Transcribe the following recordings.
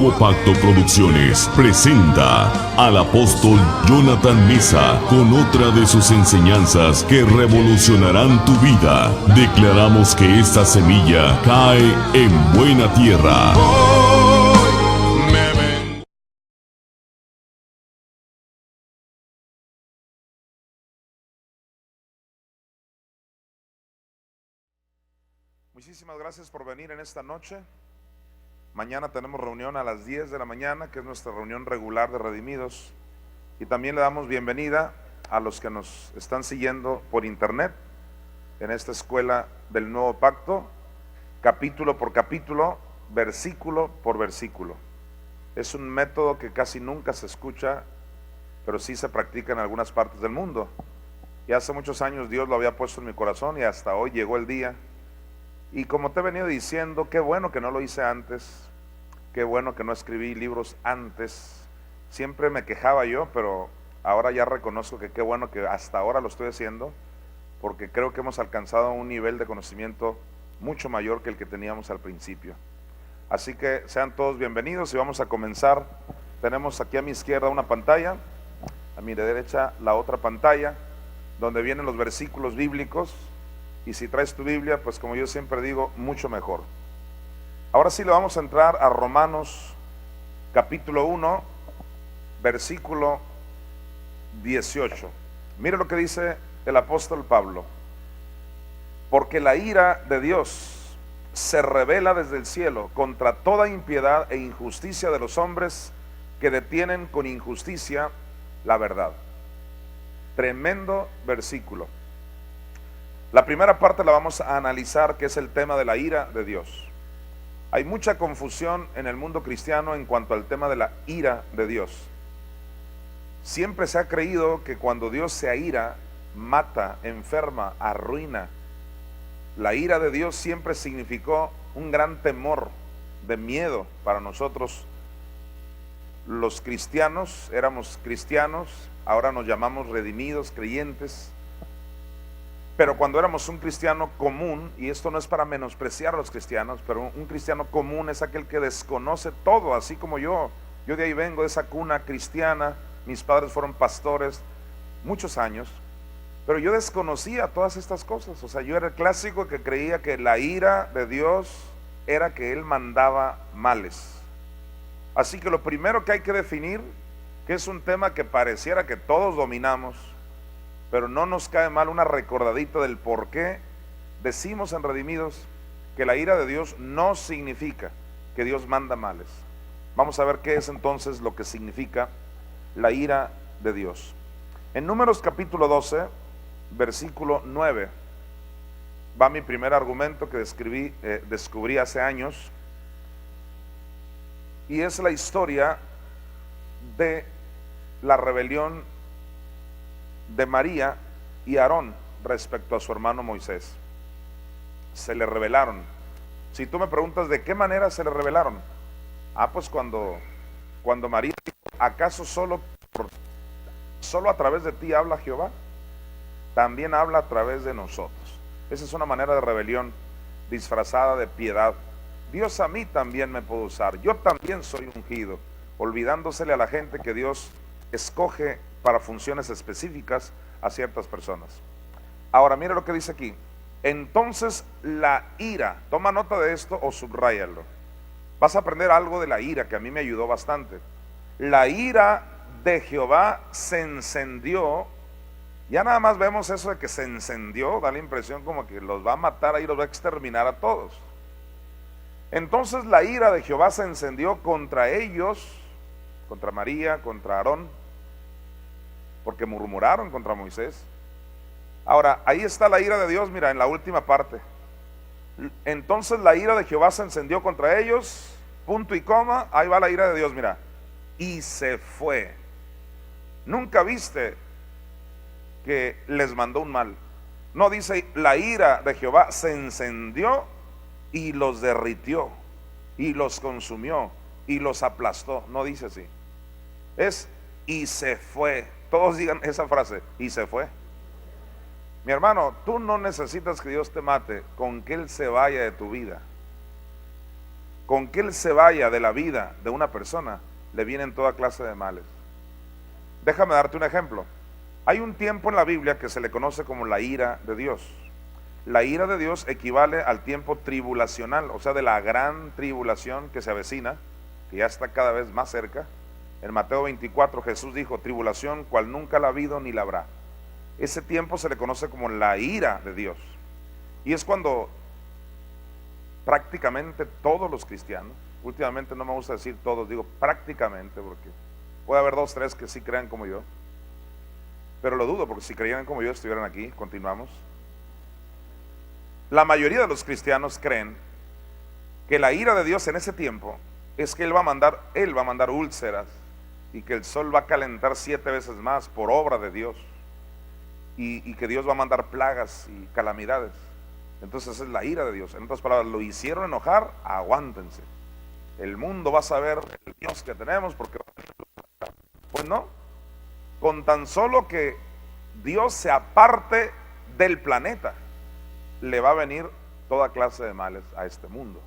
Nuevo Pacto Producciones presenta al apóstol Jonathan Meza con otra de sus enseñanzas que revolucionarán tu vida. Declaramos que esta semilla cae en buena tierra. Muchísimas gracias por venir en esta noche. Mañana tenemos reunión a las 10 de la mañana, que es nuestra reunión regular de Redimidos. Y también le damos bienvenida a los que nos están siguiendo por internet en esta escuela del Nuevo Pacto, capítulo por capítulo, versículo por versículo. Es un método que casi nunca se escucha, pero sí se practica en algunas partes del mundo. Y hace muchos años Dios lo había puesto en mi corazón y hasta hoy llegó el día. Y como te he venido diciendo, qué bueno que no lo hice antes, qué bueno que no escribí libros antes. Siempre me quejaba yo, pero ahora ya reconozco que qué bueno que hasta ahora lo estoy haciendo, porque creo que hemos alcanzado un nivel de conocimiento mucho mayor que el que teníamos al principio. Así que sean todos bienvenidos y vamos a comenzar. Tenemos aquí a mi izquierda una pantalla, a mi derecha la otra pantalla, donde vienen los versículos bíblicos. Y si traes tu Biblia, pues como yo siempre digo, mucho mejor. Ahora sí le vamos a entrar a Romanos capítulo 1, versículo 18. Mire lo que dice el apóstol Pablo. Porque la ira de Dios se revela desde el cielo contra toda impiedad e injusticia de los hombres que detienen con injusticia la verdad. Tremendo versículo. La primera parte la vamos a analizar, que es el tema de la ira de Dios. Hay mucha confusión en el mundo cristiano en cuanto al tema de la ira de Dios. Siempre se ha creído que cuando Dios se aira, mata, enferma, arruina. La ira de Dios siempre significó un gran temor, de miedo para nosotros. Los cristianos, éramos cristianos, ahora nos llamamos redimidos, creyentes. Pero cuando éramos un cristiano común, y esto no es para menospreciar a los cristianos, pero un cristiano común es aquel que desconoce todo, así como yo. Yo de ahí vengo, de esa cuna cristiana, mis padres fueron pastores muchos años, pero yo desconocía todas estas cosas. O sea, yo era el clásico que creía que la ira de Dios era que Él mandaba males. Así que lo primero que hay que definir, que es un tema que pareciera que todos dominamos, pero no nos cae mal una recordadita del por qué decimos en Redimidos que la ira de Dios no significa que Dios manda males. Vamos a ver qué es entonces lo que significa la ira de Dios. En Números capítulo 12, versículo 9, va mi primer argumento que descubrí hace años, y es la historia de la rebelión de María y Aarón respecto a su hermano Moisés. Se le rebelaron. Si tú me preguntas de qué manera se le rebelaron, pues cuando María dijo, ¿acaso solo a través de ti habla Jehová? También habla a través de nosotros. Esa es una manera de rebelión disfrazada de piedad. Dios a mí también me puede usar, yo también soy ungido, olvidándosele a la gente que Dios escoge para funciones específicas a ciertas personas. Ahora mire lo que dice aquí. Entonces la ira, toma nota de esto o subráyalo. Vas a aprender algo de la ira que a mí me ayudó bastante. La ira de Jehová se encendió. Ya nada más vemos eso de que se encendió, da la impresión como que los va a matar ahí, los va a exterminar a todos. Entonces la ira de Jehová se encendió contra ellos, contra María, contra Aarón, porque murmuraron contra Moisés. Ahora, ahí está la ira de Dios, mira, en la última parte. Entonces la ira de Jehová se encendió contra ellos, punto y coma, ahí va la ira de Dios, mira, y se fue. Nunca viste que les mandó un mal. No dice, la ira de Jehová se encendió y los derritió, y los consumió, y los aplastó. No dice así. Es, y se fue. Todos digan esa frase, y se fue. Mi hermano, tú no necesitas que Dios te mate, con que Él se vaya de tu vida. con que Él se vaya de la vida de una persona, le vienen toda clase de males. Déjame darte un ejemplo. Hay un tiempo en la Biblia que se le conoce como la ira de Dios. La ira de Dios equivale al tiempo tribulacional, o sea, de la gran tribulación que se avecina, que ya está cada vez más cerca. En Mateo 24 Jesús dijo: tribulación cual nunca la ha habido ni la habrá. Ese tiempo se le conoce como la ira de Dios. Y es cuando prácticamente todos los cristianos, últimamente no me gusta decir todos, digo prácticamente, porque puede haber 2, 3 que sí crean como yo, pero lo dudo, porque si creyeran como yo estuvieran aquí. Continuamos. La mayoría de los cristianos creen que la ira de Dios en ese tiempo es que Él va a mandar úlceras, y que el sol va a calentar 7 veces más por obra de Dios, y que Dios va a mandar plagas y calamidades. Entonces esa es la ira de Dios. En otras palabras, lo hicieron enojar, aguántense. El mundo va a saber el Dios que tenemos, porque pues no, con tan solo que Dios se aparte del planeta, le va a venir toda clase de males a este mundo.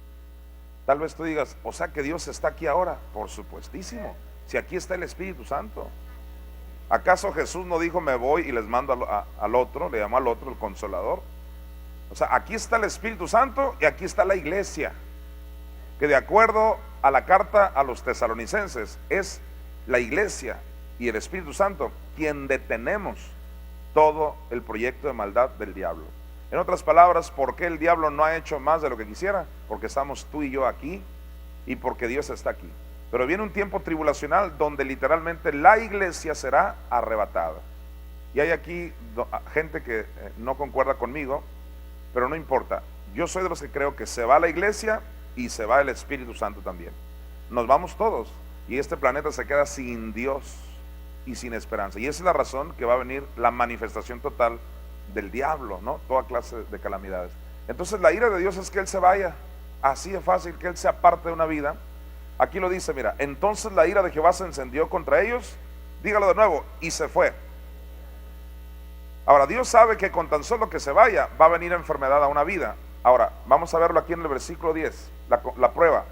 Tal vez tú digas: o sea que Dios está aquí ahora. Por supuestísimo, si aquí está el Espíritu Santo. ¿Acaso Jesús no dijo: me voy y les mando al otro? Le llamó al otro el Consolador. O sea, aquí está el Espíritu Santo y aquí está la iglesia, que de acuerdo a la carta a los tesalonicenses, es la iglesia y el Espíritu Santo quien detenemos todo el proyecto de maldad del diablo. En otras palabras, ¿por qué el diablo no ha hecho más de lo que quisiera? Porque estamos tú y yo aquí, y porque Dios está aquí. Pero viene un tiempo tribulacional donde literalmente la iglesia será arrebatada. Y hay aquí gente que no concuerda conmigo, pero no importa. Yo soy de los que creo que se va la iglesia y se va el Espíritu Santo también. Nos vamos todos, y este planeta se queda sin Dios y sin esperanza. Y esa es la razón que va a venir la manifestación total del diablo, ¿no? Toda clase de calamidades. Entonces la ira de Dios es que Él se vaya. Así de fácil, que Él se aparte de una vida. Aquí lo dice, mira: entonces la ira de Jehová se encendió contra ellos. Dígalo de nuevo: y se fue. Ahora, Dios sabe que con tan solo que se vaya, va a venir enfermedad a una vida. Ahora, vamos a verlo aquí en el versículo 10, la prueba.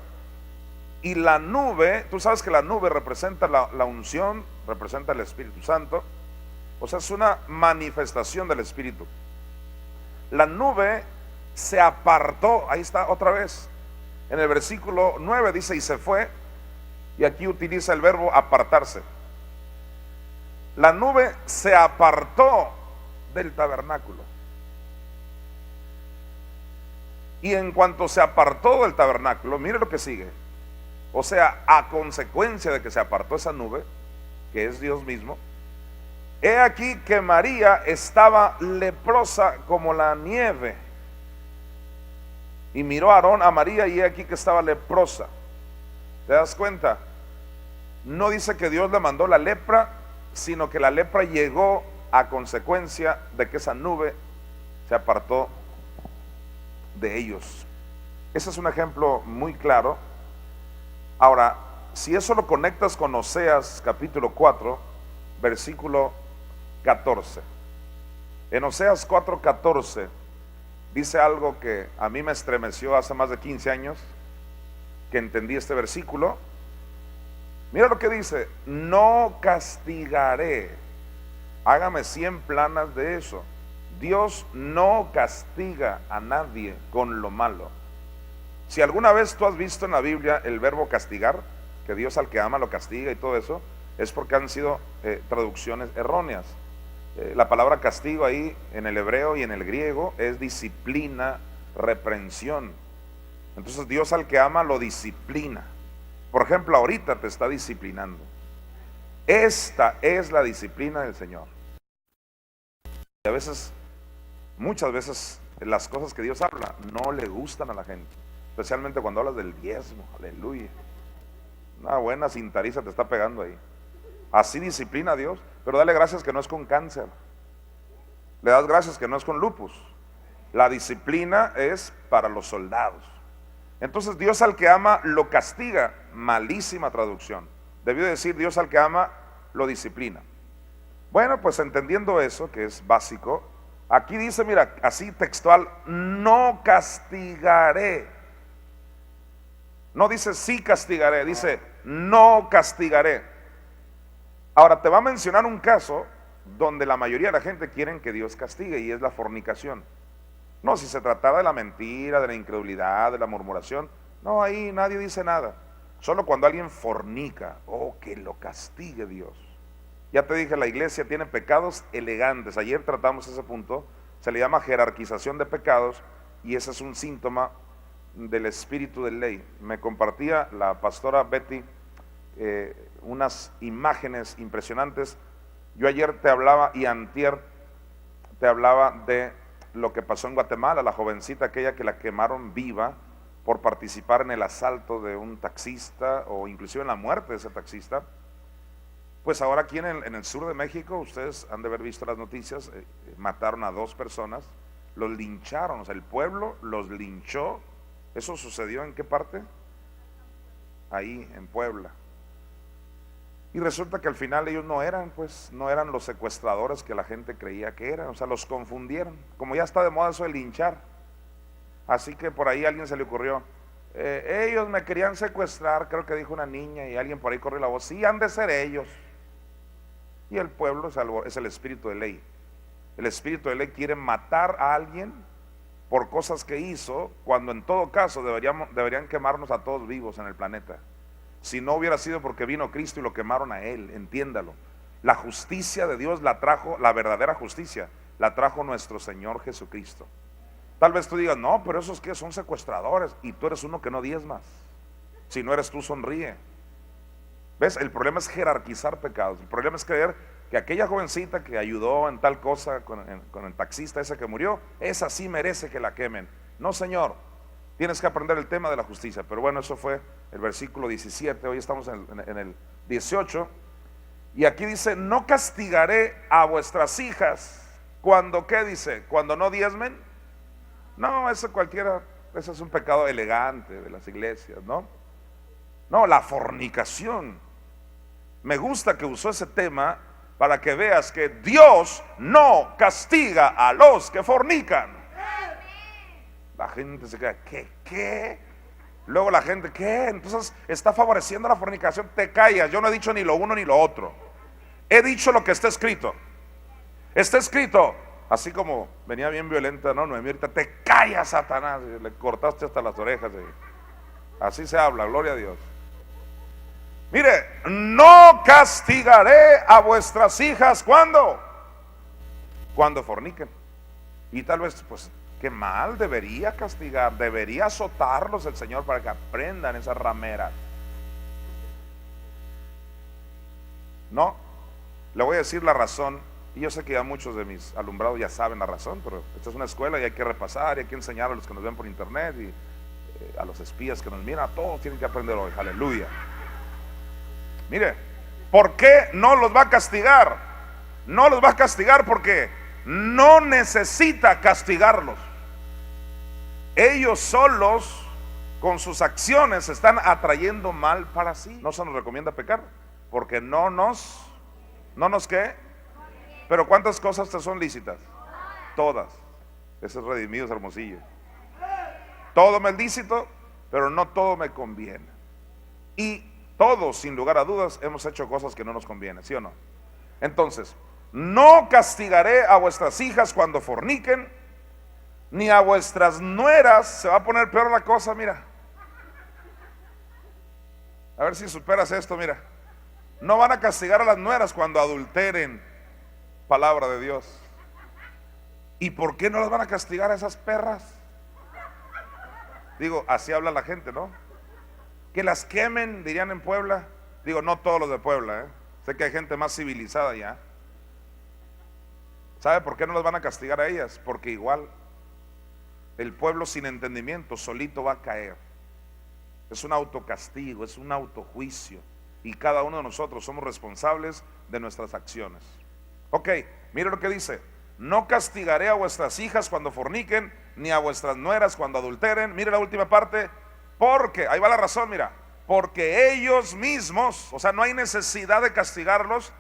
Y la nube, tú sabes que la nube representa la unción, representa el Espíritu Santo. O sea, es una manifestación del Espíritu. La nube se apartó, ahí está otra vez. En el versículo 9 dice: y se fue, y aquí utiliza el verbo apartarse. La nube se apartó del tabernáculo. Y en cuanto se apartó del tabernáculo, mire lo que sigue. O sea, a consecuencia de que se apartó esa nube, que es Dios mismo, he aquí que María estaba leprosa como la nieve. Y miró Aarón a María, y he aquí que estaba leprosa. ¿Te das cuenta? No dice que Dios le mandó la lepra, sino que la lepra llegó a consecuencia de que esa nube se apartó de ellos. Ese es un ejemplo muy claro. Ahora, si eso lo conectas con Oseas capítulo 4, versículo 14. En Oseas 4:14 dice algo que a mí me estremeció hace más de 15 años que entendí este versículo. Mira lo que dice: no castigaré. Hágame 100 planas de eso. Dios no castiga a nadie con lo malo. Si alguna vez tú has visto en la Biblia el verbo castigar, que Dios al que ama lo castiga y todo eso, es porque han sido traducciones erróneas. La palabra castigo ahí en el hebreo y en el griego es disciplina, reprensión. Entonces Dios al que ama lo disciplina. Por ejemplo, ahorita te está disciplinando. Esta es la disciplina del Señor. Y a veces, muchas veces, las cosas que Dios habla no le gustan a la gente, especialmente cuando hablas del diezmo. Aleluya. Una buena cintariza te está pegando ahí. Así disciplina a Dios. Pero dale gracias que no es con cáncer. Le das gracias que no es con lupus. La disciplina es para los soldados. Entonces Dios al que ama lo castiga. Malísima traducción. Debió decir: Dios al que ama lo disciplina. Bueno, pues entendiendo eso, que es básico, aquí dice, mira, así textual: no castigaré. No dice sí castigaré, dice no castigaré. Ahora te va a mencionar un caso donde la mayoría de la gente quieren que Dios castigue, y es la fornicación. No, si se tratara de la mentira, de la incredulidad, de la murmuración, no, ahí nadie dice nada. Solo cuando alguien fornica, oh, que lo castigue Dios. Ya te dije, la iglesia tiene pecados elegantes. Ayer tratamos ese punto. Se le llama jerarquización de pecados, y ese es un síntoma del espíritu de ley. Me compartía la pastora Betty unas imágenes impresionantes. Yo ayer te hablaba, y antier te hablaba de lo que pasó en Guatemala, la jovencita aquella que la quemaron viva por participar en el asalto de un taxista, o inclusive en la muerte de ese taxista. Pues ahora aquí en el sur de México, ustedes han de haber visto las noticias, mataron a 2 personas, los lincharon, o sea, el pueblo los linchó. ¿Eso sucedió en qué parte? Ahí, en Puebla. Y resulta que al final ellos no eran los secuestradores que la gente creía que eran, o sea, los confundieron. Como ya está de moda eso de linchar, así que por ahí a alguien se le ocurrió, ellos me querían secuestrar, creo que dijo una niña, y alguien por ahí corrió la voz, sí, han de ser ellos. Y el pueblo es el espíritu de ley. El espíritu de ley quiere matar a alguien por cosas que hizo, cuando en todo caso deberían quemarnos a todos vivos en el planeta. Si no hubiera sido porque vino Cristo y lo quemaron a Él, entiéndalo. La justicia de Dios la trajo, la verdadera justicia, la trajo nuestro Señor Jesucristo. Tal vez tú digas, no, pero esos que son secuestradores, y tú eres uno que no diezmas. Si no eres tú, sonríe. ¿Ves? El problema es jerarquizar pecados. El problema es creer que aquella jovencita que ayudó en tal cosa con el taxista ese que murió, esa sí merece que la quemen. No, señor, tienes que aprender el tema de la justicia. Pero bueno, eso fue el versículo 17, hoy estamos en el 18. Y aquí dice, no castigaré a vuestras hijas cuando, ¿qué dice? Cuando no diezmen. No, eso es un pecado elegante de las iglesias, ¿no? No, la fornicación. Me gusta que usó ese tema para que veas que Dios no castiga a los que fornican. La gente se queda, ¿qué? Luego la gente, ¿qué? Entonces está favoreciendo la fornicación. Te callas, yo no he dicho ni lo uno ni lo otro. He dicho lo que está escrito. Está escrito, así como venía bien violenta, ¿no? Noemí, ahorita, te callas, Satanás, le cortaste hasta las orejas. Así se habla, gloria a Dios. Mire, no castigaré a vuestras hijas, ¿cuándo? Cuando forniquen. Y tal vez, pues, qué mal, debería castigar, debería azotarlos el Señor para que aprendan esas rameras. No, le voy a decir la razón, y yo sé que ya muchos de mis alumbrados ya saben la razón, pero esta es una escuela y hay que repasar, y hay que enseñar a los que nos ven por internet, y a los espías que nos miran, a todos tienen que aprender hoy, aleluya. Mire, ¿por qué no los va a castigar? No los va a castigar porque no necesita castigarlos. Ellos solos, con sus acciones, están atrayendo mal para sí. No se nos recomienda pecar, porque no nos ¿qué? Pero ¿cuántas cosas te son lícitas? Todas. Ese es Redimidos, Hermosillo. Todo me es lícito, pero no todo me conviene. Y todos, sin lugar a dudas, hemos hecho cosas que no nos convienen, ¿sí o no? Entonces, no castigaré a vuestras hijas cuando forniquen, ni a vuestras nueras. Se va a poner peor la cosa, mira. A ver si superas esto, mira. No van a castigar a las nueras cuando adulteren palabra de Dios. ¿Y por qué no las van a castigar a esas perras? Digo, así habla la gente, ¿no? Que las quemen, dirían en Puebla. Digo, no todos los de Puebla, sé que hay gente más civilizada ya. ¿Sabe por qué no las van a castigar a ellas? Porque igual el pueblo sin entendimiento solito va a caer. Es un autocastigo, es un autojuicio, y cada uno de nosotros somos responsables de nuestras acciones. Ok, mire lo que dice: no castigaré a vuestras hijas cuando forniquen, ni a vuestras nueras cuando adulteren. Mire la última parte, porque, ahí va la razón, mira, porque ellos mismos, o sea, no hay necesidad de castigarlos,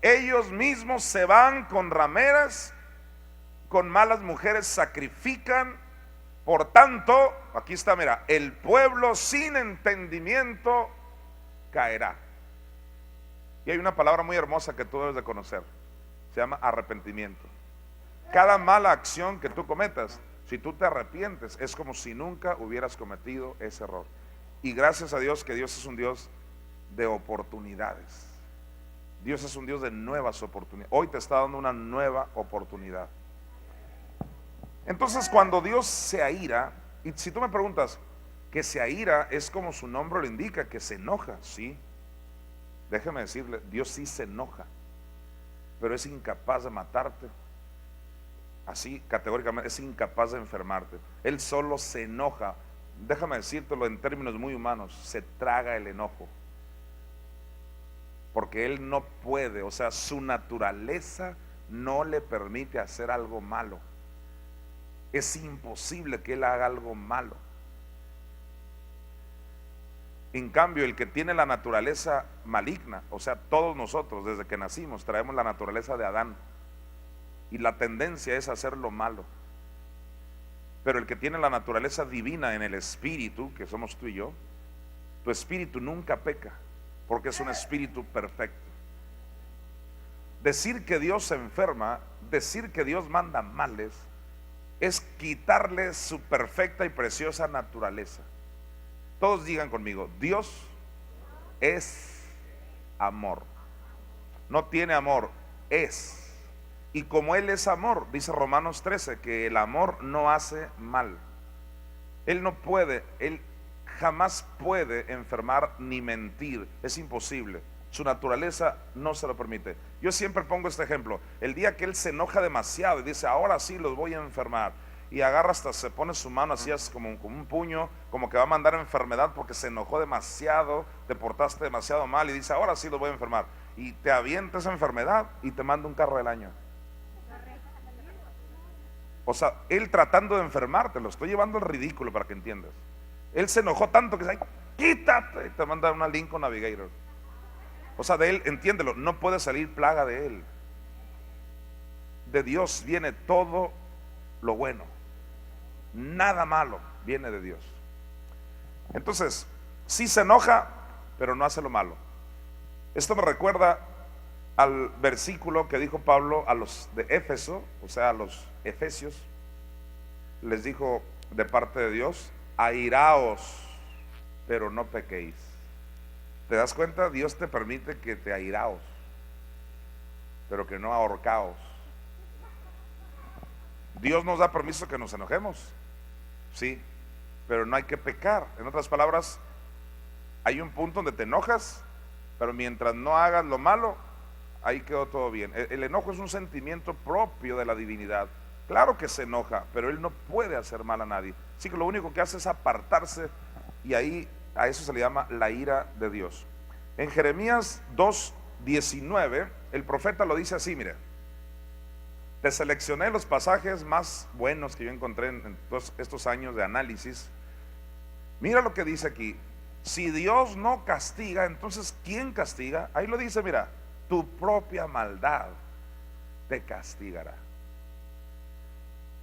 ellos mismos se van con rameras, con malas mujeres sacrifican Por tanto, aquí está, mira, el pueblo sin entendimiento caerá. Y hay una palabra muy hermosa que tú debes de conocer, se llama arrepentimiento. Cada mala acción que tú cometas, si tú te arrepientes, es como si nunca hubieras cometido ese error. Y gracias a Dios que Dios es un Dios de oportunidades. Dios es un Dios de nuevas oportunidades. Hoy te está dando una nueva oportunidad. Entonces, cuando Dios se aira, y si tú me preguntas, que se aira es como su nombre lo indica, que se enoja, sí. Déjeme decirle, Dios sí se enoja, pero es incapaz de matarte. Así, categóricamente, es incapaz de enfermarte. Él solo se enoja. Déjame decírtelo en términos muy humanos, se traga el enojo. Porque Él no puede, o sea, su naturaleza no le permite hacer algo malo. Es imposible que Él haga algo malo. En cambio, el que tiene la naturaleza maligna, o sea, todos nosotros desde que nacimos traemos la naturaleza de Adán, y la tendencia es hacer lo malo. Pero el que tiene la naturaleza divina en el espíritu, que somos tú y yo, tu espíritu nunca peca, porque es un espíritu perfecto. Decir que Dios se enferma, decir que Dios manda males, es quitarle su perfecta y preciosa naturaleza. Todos digan conmigo, Dios es amor. No tiene amor, es. Y como Él es amor, dice Romanos 13, que el amor no hace mal. Él no puede, Él jamás puede enfermar ni mentir, es imposible. Su naturaleza no se lo permite. Yo siempre pongo este ejemplo. El día que Él se enoja demasiado y dice, ahora sí los voy a enfermar, y agarra hasta, se pone su mano así como un puño, como que va a mandar enfermedad porque se enojó demasiado, te portaste demasiado mal y dice, ahora sí los voy a enfermar, y te avienta esa enfermedad y te manda un carro del año. O sea, Él tratando de enfermarte, lo estoy llevando al ridículo para que entiendas. Él se enojó tanto que dice, quítate, y te manda una Lincoln Navigator. O sea, de Él, entiéndelo, no puede salir plaga de Él. De Dios viene todo lo bueno. Nada malo viene de Dios. Entonces, sí se enoja, pero no hace lo malo. Esto me recuerda al versículo que dijo Pablo a los de Éfeso, o sea, a los efesios. Les dijo de parte de Dios, airaos, pero no pequéis. ¿Te das cuenta? Dios te permite que te airaos, pero que no ahorcaos. Dios nos da permiso que nos enojemos, sí, pero no hay que pecar. En otras palabras, hay un punto donde te enojas, pero mientras no hagas lo malo, ahí quedó todo bien. El enojo es un sentimiento propio de la divinidad. Claro que se enoja, pero Él no puede hacer mal a nadie. Así que lo único que hace es apartarse, y ahí a eso se le llama la ira de Dios. En Jeremías 2:19, el profeta lo dice así, mire. Te seleccioné los pasajes más buenos que yo encontré en todos estos años de análisis. Mira lo que dice aquí. Si Dios no castiga, entonces ¿quién castiga? Ahí lo dice, mira, tu propia maldad te castigará.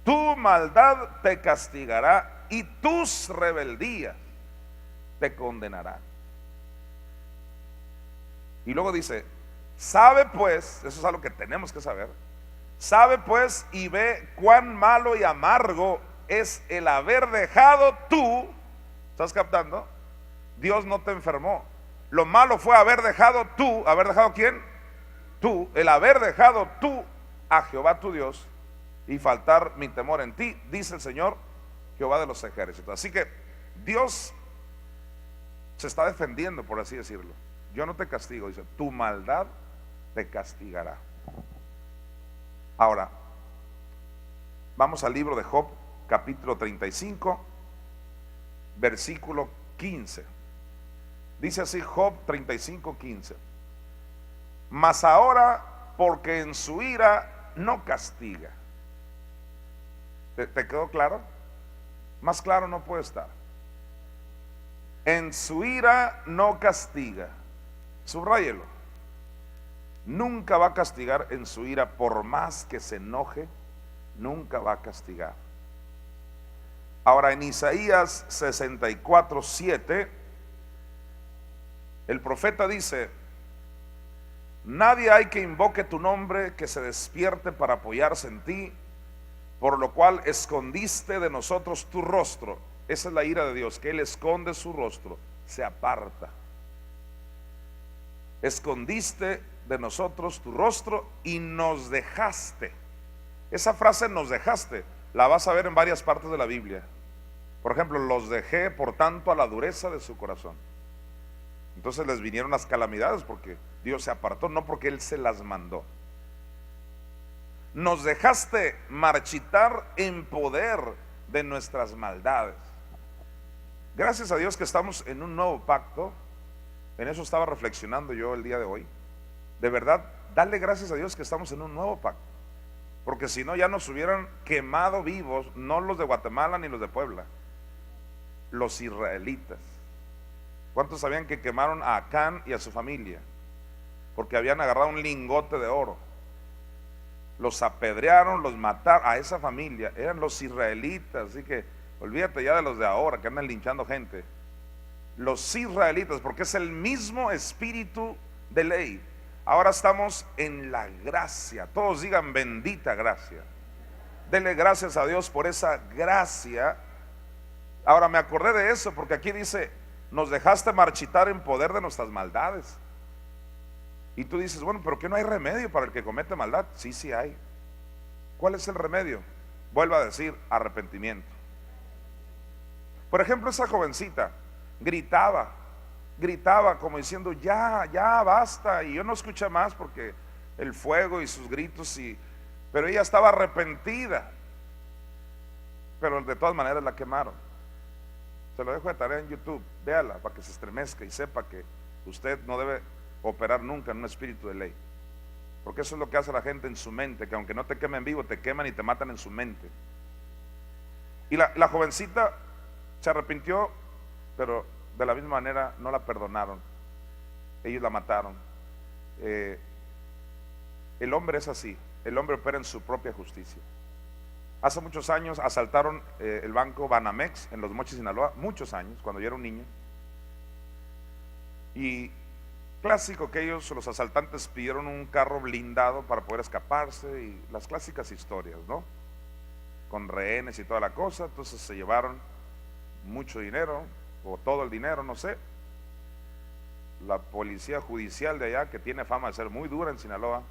Tu maldad te castigará y tus rebeldías te condenarán. Y luego dice, sabe pues, eso es algo que tenemos que saber, sabe pues y ve cuán malo y amargo es el haber dejado tú, ¿estás captando? Dios no te enfermó. Lo malo fue haber dejado tú, ¿haber dejado quién? Tú, el haber dejado tú a Jehová tu Dios y faltar mi temor en ti, dice el Señor Jehová de los ejércitos. Así que Dios se está defendiendo, por así decirlo. Yo no te castigo, dice, tu maldad te castigará. Ahora, vamos al libro de Job, capítulo 35, versículo 15. Dice así Job 35:15. Mas ahora, porque en su ira no castiga. ¿Te quedó claro? Más claro no puede estar. En su ira no castiga. Subráyelo. Nunca va a castigar en su ira, por más que se enoje, nunca va a castigar. Ahora en Isaías 64:7, el profeta dice: nadie hay que invoque tu nombre, que se despierte para apoyarse en ti, por lo cual escondiste de nosotros tu rostro. Esa es la ira de Dios, que Él esconde su rostro, se aparta. Escondiste de nosotros tu rostro y nos dejaste. Esa frase, nos dejaste, la vas a ver en varias partes de la Biblia. Por ejemplo, los dejé por tanto a la dureza de su corazón. Entonces les vinieron las calamidades porque Dios se apartó, no porque Él se las mandó. Nos dejaste marchitar en poder de nuestras maldades. Gracias a Dios que estamos en un nuevo pacto. En eso estaba reflexionando yo el día de hoy. De verdad, dale gracias a Dios que estamos en un nuevo pacto, porque si no ya nos hubieran quemado vivos, no los de Guatemala ni los de Puebla, los israelitas. ¿Cuántos sabían que quemaron a Acán y a su familia? Porque habían agarrado un lingote de oro. Los apedrearon, los mataron. A esa familia eran los israelitas. Así que olvídate ya de los de ahora que andan linchando gente. Los israelitas, porque es el mismo espíritu de ley. Ahora estamos en la gracia. Todos digan bendita gracia. Dele gracias a Dios por esa gracia. Ahora me acordé de eso porque aquí dice: nos dejaste marchitar en poder de nuestras maldades. Y tú dices: bueno, pero ¿qué no hay remedio para el que comete maldad? Sí, sí hay. ¿Cuál es el remedio? Vuelvo a decir: arrepentimiento. Por ejemplo, esa jovencita gritaba como diciendo: ya basta. Y yo no escuché más porque el fuego y sus gritos, pero ella estaba arrepentida, pero de todas maneras la quemaron. Se lo dejo de tarea en YouTube, véala para que se estremezca y sepa que usted no debe operar nunca en un espíritu de ley, porque eso es lo que hace la gente en su mente, que aunque no te quemen vivo, te queman y te matan en su mente. Y la jovencita se arrepintió, pero de la misma manera no la perdonaron. Ellos la mataron. El hombre es así. El hombre opera en su propia justicia. Hace muchos años asaltaron el banco Banamex en Los Mochis, Sinaloa. Muchos años, cuando yo era un niño. Y clásico que ellos, los asaltantes, pidieron un carro blindado para poder escaparse, y las clásicas historias, ¿no? Con rehenes y toda la cosa. Entonces se llevaron mucho dinero, o todo el dinero, no sé. La policía judicial de allá, que tiene fama de ser muy dura en Sinaloa,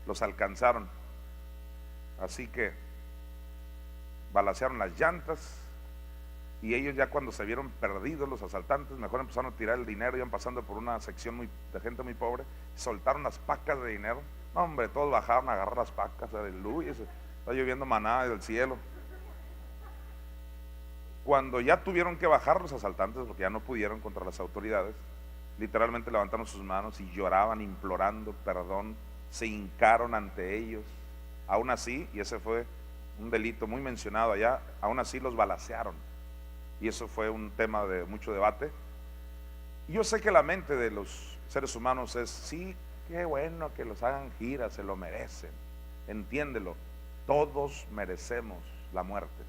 los alcanzaron. Así que balacearon las llantas, y ellos, ya cuando se vieron perdidos los asaltantes, mejor empezaron a tirar el dinero. Iban pasando por una sección de gente muy pobre, soltaron las pacas de dinero. No, hombre, todos bajaron a agarrar las pacas. Aleluya, está lloviendo maná del cielo. Cuando ya tuvieron que bajar los asaltantes, porque ya no pudieron contra las autoridades, literalmente levantaron sus manos y lloraban implorando perdón, se hincaron ante ellos. Aún así, y ese fue un delito muy mencionado allá, aún así los balacearon, y eso fue un tema de mucho debate. Y yo sé que la mente de los seres humanos es: sí, qué bueno que los hagan giras, se lo merecen. Entiéndelo, todos merecemos la muerte.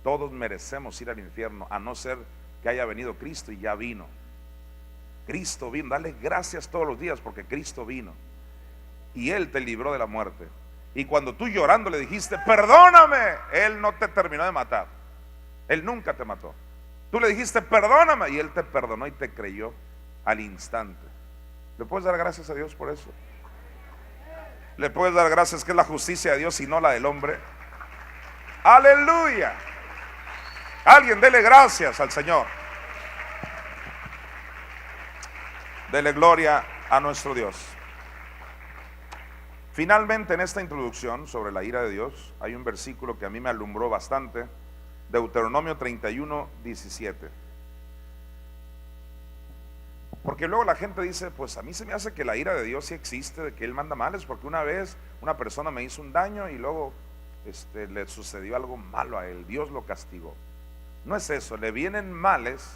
Todos merecemos ir al infierno, a no ser que haya venido Cristo, y ya vino. Cristo vino, dale gracias todos los días porque Cristo vino y Él te libró de la muerte. Y cuando tú llorando le dijiste: perdóname, Él no te terminó de matar. Él nunca te mató. Tú le dijiste: perdóname, y Él te perdonó y te creyó al instante. ¿Le puedes dar gracias a Dios por eso? ¿Le puedes dar gracias que es la justicia de Dios y no la del hombre? ¡Aleluya! Alguien dele gracias al Señor. Dele gloria a nuestro Dios. Finalmente, en esta introducción sobre la ira de Dios, hay un versículo que a mí me alumbró bastante. Deuteronomio 31:17. Porque luego la gente dice: pues a mí se me hace que la ira de Dios sí existe, de que Él manda males, porque una vez una persona me hizo un daño y luego le sucedió algo malo a él, Dios lo castigó. No es eso, le vienen males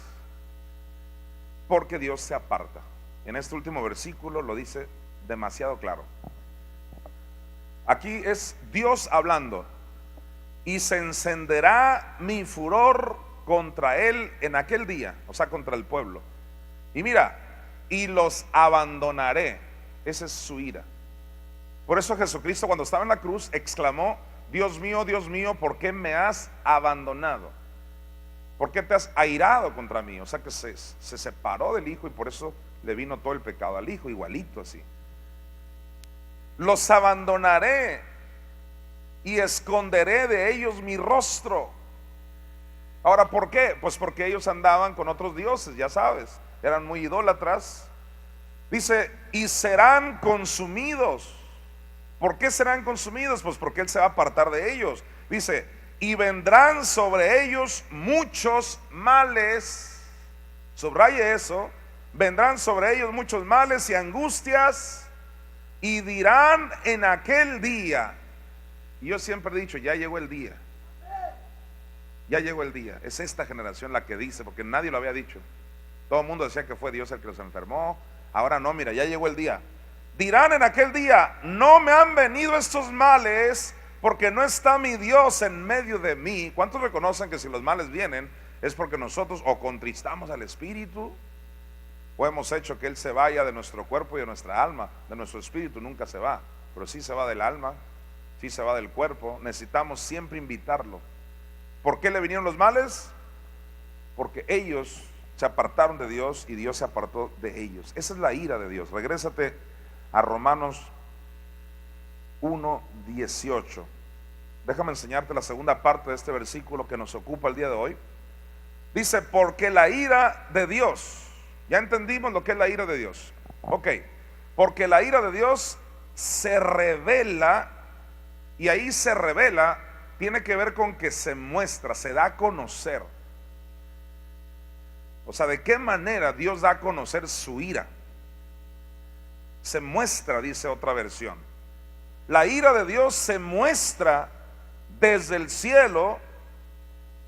porque Dios se aparta. En este último versículo lo dice demasiado claro. Aquí es Dios hablando. y se encenderá mi furor contra él en aquel día, o sea, contra el pueblo. Y mira, y los abandonaré. Esa es su ira. Por eso Jesucristo, cuando estaba en la cruz, exclamó: Dios mío, ¿por qué me has abandonado? ¿Por qué te has airado contra mí? O sea que se separó del Hijo y por eso le vino todo el pecado al Hijo, igualito así. Los abandonaré y esconderé de ellos mi rostro. Ahora, ¿por qué? Pues porque ellos andaban con otros dioses, ya sabes, eran muy idólatras. Dice, y serán consumidos. ¿Por qué serán consumidos? Pues porque Él se va a apartar de ellos. Dice, y vendrán sobre ellos muchos males. Subraye eso. Vendrán sobre ellos muchos males y angustias, y dirán en aquel día. Y yo siempre he dicho, ya llegó el día. Ya llegó el día. Es esta generación la que dice, porque nadie lo había dicho. Todo el mundo decía que fue Dios el que los enfermó. Ahora no, mira, ya llegó el día. Dirán en aquel día, no me han venido estos males porque no está mi Dios en medio de mí. ¿Cuántos reconocen que si los males vienen es porque nosotros o contristamos al Espíritu o hemos hecho que Él se vaya de nuestro cuerpo y de nuestra alma? De nuestro espíritu nunca se va, pero sí se va del alma, sí se va del cuerpo. Necesitamos siempre invitarlo. ¿Por qué le vinieron los males? Porque ellos se apartaron de Dios y Dios se apartó de ellos. Esa es la ira de Dios. Regrésate a Romanos 1:18. Déjame enseñarte la segunda parte de este versículo que nos ocupa el día de hoy. Dice, porque la ira de Dios, ya entendimos lo que es la ira de Dios. Ok, porque la ira de Dios se revela, y ahí se revela, tiene que ver con que se muestra, se da a conocer. O sea, ¿de qué manera Dios da a conocer su ira? Se muestra, dice otra versión. La ira de Dios se muestra desde el cielo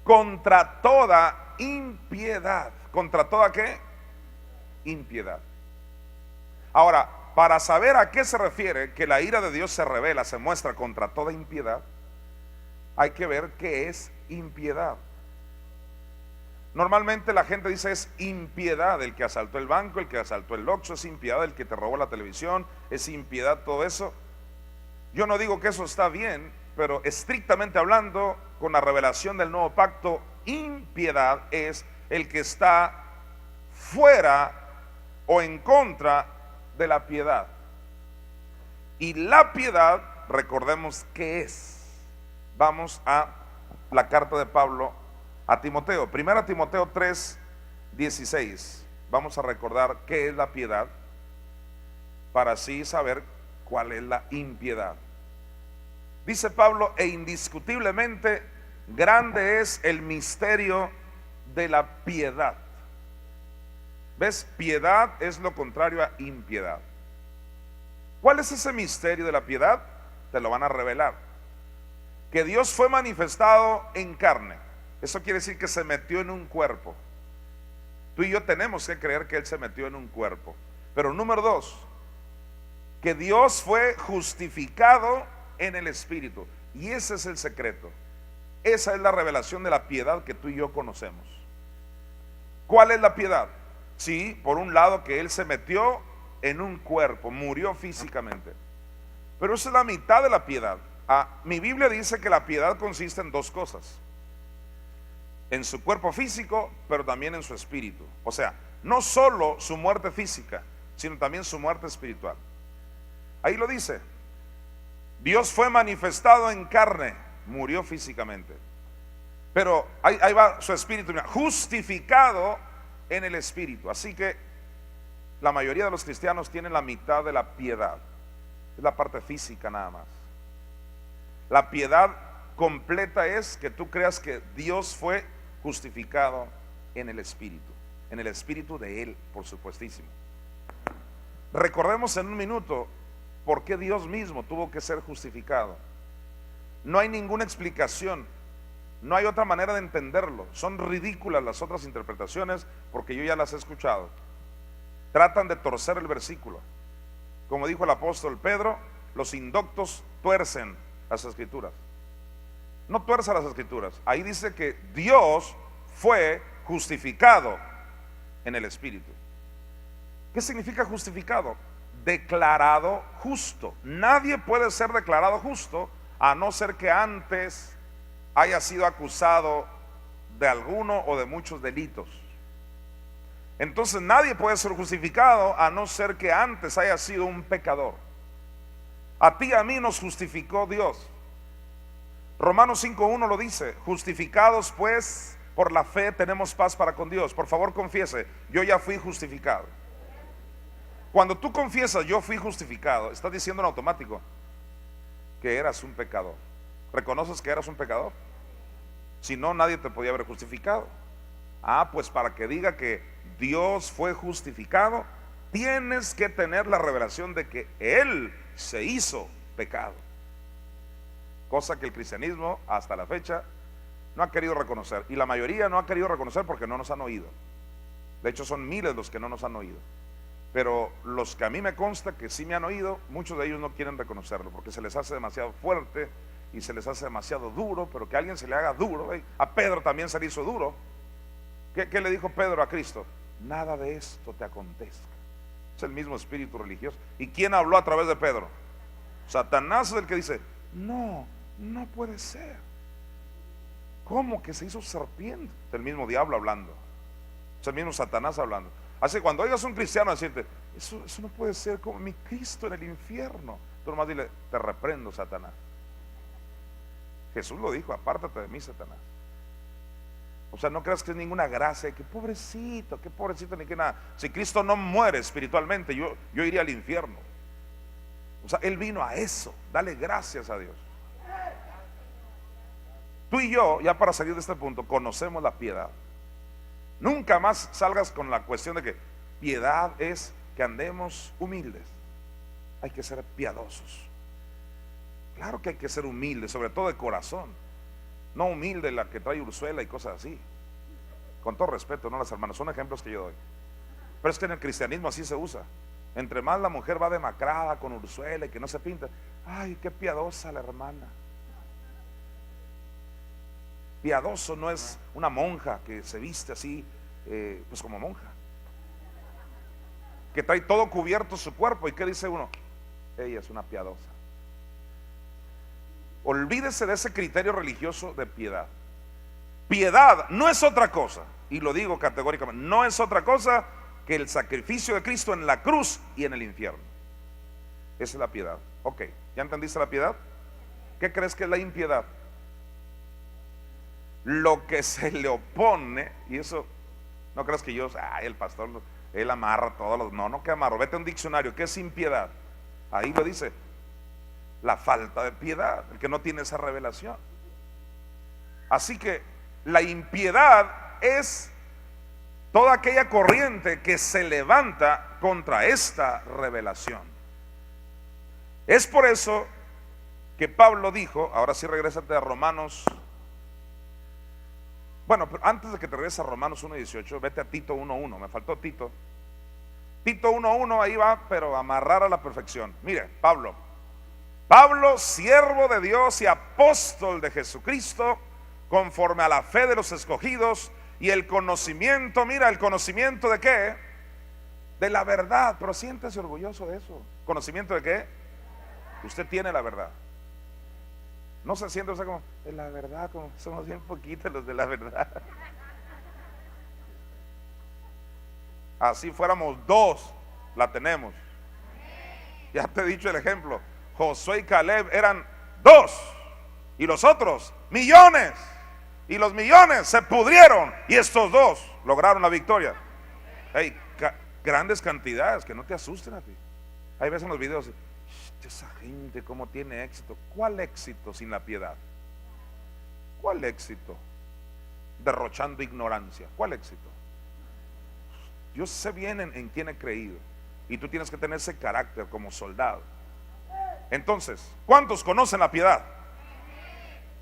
contra toda impiedad. ¿Contra toda qué? Impiedad. Ahora, para saber a qué se refiere que la ira de Dios se revela, se muestra contra toda impiedad, hay que ver qué es impiedad. Normalmente la gente dice es impiedad el que asaltó el banco, el que asaltó el Oxxo, es impiedad el que te robó la televisión, es impiedad todo eso. Yo no digo que eso está bien, pero estrictamente hablando, con la revelación del nuevo pacto, impiedad es el que está fuera o en contra de la piedad. Y la piedad, recordemos qué es. Vamos a la carta de Pablo a Timoteo, 1 Timoteo 3:16. Vamos a recordar qué es la piedad para así saber cuál es la impiedad. Dice Pablo, e indiscutiblemente grande es el misterio de la piedad. ¿Ves? Piedad es lo contrario a impiedad. ¿Cuál es ese misterio de la piedad? Te lo van a revelar. Que Dios fue manifestado en carne. Eso quiere decir que se metió en un cuerpo. Tú y yo tenemos que creer que Él se metió en un cuerpo. Pero número 2, que Dios fue justificado en el Espíritu. Y ese es el secreto. Esa es la revelación de la piedad que tú y yo conocemos. ¿Cuál es la piedad? Sí, por un lado que Él se metió en un cuerpo, murió físicamente. Pero esa es la mitad de la piedad. Mi Biblia dice que la piedad consiste en dos cosas: en su cuerpo físico, pero también en su espíritu. O sea, no solo su muerte física, sino también su muerte espiritual. Ahí lo dice. Dios fue manifestado en carne, murió físicamente. Pero ahí va su espíritu, justificado en el espíritu. Así que la mayoría de los cristianos tienen la mitad de la piedad. Es la parte física nada más. La piedad completa es que tú creas que Dios fue justificado en el espíritu de Él, por supuestísimo. Recordemos en un minuto por qué Dios mismo tuvo que ser justificado. No hay ninguna explicación, no hay otra manera de entenderlo. Son ridículas las otras interpretaciones porque yo ya las he escuchado. Tratan de torcer el versículo. Como dijo el apóstol Pedro, los indoctos tuercen las escrituras. No tuerza las escrituras. Ahí dice que Dios fue justificado en el Espíritu. ¿Qué significa justificado? Declarado justo. Nadie puede ser declarado justo a no ser que antes haya sido acusado de alguno o de muchos delitos. Entonces nadie puede ser justificado a no ser que antes haya sido un pecador. A ti y a mí nos justificó Dios. Romanos 5:1 lo dice: justificados pues por la fe tenemos paz para con Dios. Por favor confiese: yo ya fui justificado. Cuando tú confiesas yo fui justificado, estás diciendo en automático que eras un pecador. ¿Reconoces que eras un pecador? Si no, nadie te podía haber justificado. Pues para que diga que Dios fue justificado, tienes que tener la revelación de que Él se hizo pecado. Cosa que el cristianismo hasta la fecha no ha querido reconocer. Y la mayoría no ha querido reconocer porque no nos han oído. De hecho son miles los que no nos han oído. Pero los que a mí me consta que sí me han oído, muchos de ellos no quieren reconocerlo porque se les hace demasiado fuerte y se les hace demasiado duro. Pero que a alguien se le haga duro, a Pedro también se le hizo duro. ¿Qué le dijo Pedro a Cristo? Nada de esto te acontezca. Es el mismo espíritu religioso. ¿Y quién habló a través de Pedro? Satanás es el que dice: no puede ser. ¿Cómo que se hizo serpiente? Es el mismo diablo hablando, es el mismo Satanás hablando. Así que cuando oigas a un cristiano decirte: eso no puede ser, como mi Cristo en el infierno, tú nomás dile: te reprendo, Satanás. Jesús lo dijo: apártate de mí, Satanás. O sea, no creas que es ninguna gracia, que pobrecito, ni que nada. Si Cristo no muere espiritualmente, yo iría al infierno. O sea, Él vino a eso. Dale gracias a Dios. Tú y yo, ya para salir de este punto, conocemos la piedad. Nunca más salgas con la cuestión de que piedad es que andemos humildes. Hay que ser piadosos. Claro que hay que ser humildes, sobre todo de corazón. No humilde la que trae Ursuela y cosas así. Con todo respeto, no las hermanas, son ejemplos que yo doy. Pero es que en el cristianismo así se usa. Entre más la mujer va demacrada con Ursuela y que no se pinta, ay, qué piadosa la hermana. Piadoso no es una monja que se viste así, pues como monja, que trae todo cubierto su cuerpo. ¿Y qué dice uno? Ella es una piadosa. Olvídese de ese criterio religioso de piedad. Piedad no es otra cosa, y lo digo categóricamente, no es otra cosa que el sacrificio de Cristo en la cruz y en el infierno. Esa es la piedad. Ok, ¿ya entendiste la piedad? ¿Qué crees que es la impiedad? Lo que se le opone, y eso, no creas que yo, el pastor, él amarra todos los, no que amarro, vete a un diccionario, ¿qué es impiedad? Ahí lo dice: la falta de piedad, el que no tiene esa revelación. Así que la impiedad es toda aquella corriente que se levanta contra esta revelación. Es por eso que Pablo dijo, ahora sí regrésate a Romanos. Bueno, pero antes de que te regreses a Romanos 1:18, vete a Tito 1:1, me faltó Tito. Tito 1:1, ahí va, pero amarrar a la perfección. Mire, Pablo, siervo de Dios y apóstol de Jesucristo, conforme a la fe de los escogidos y el conocimiento. Mira, ¿el conocimiento de qué? De la verdad. Pero siéntese orgulloso de eso. ¿Conocimiento de qué? Usted tiene la verdad. No se siente usted como de la verdad, como somos bien poquitos los de la verdad. Así fuéramos dos, la tenemos. Ya te he dicho el ejemplo. Josué y Caleb eran dos, y los otros millones, y los millones se pudrieron, y estos dos lograron la victoria. Grandes cantidades, que no te asusten a ti. Hay veces en los videos: esa gente cómo tiene éxito. ¿Cuál éxito sin la piedad? ¿Cuál éxito? Derrochando ignorancia. ¿Cuál éxito? Yo sé bien en quién he creído, y tú tienes que tener ese carácter como soldado. Entonces, ¿cuántos conocen la piedad?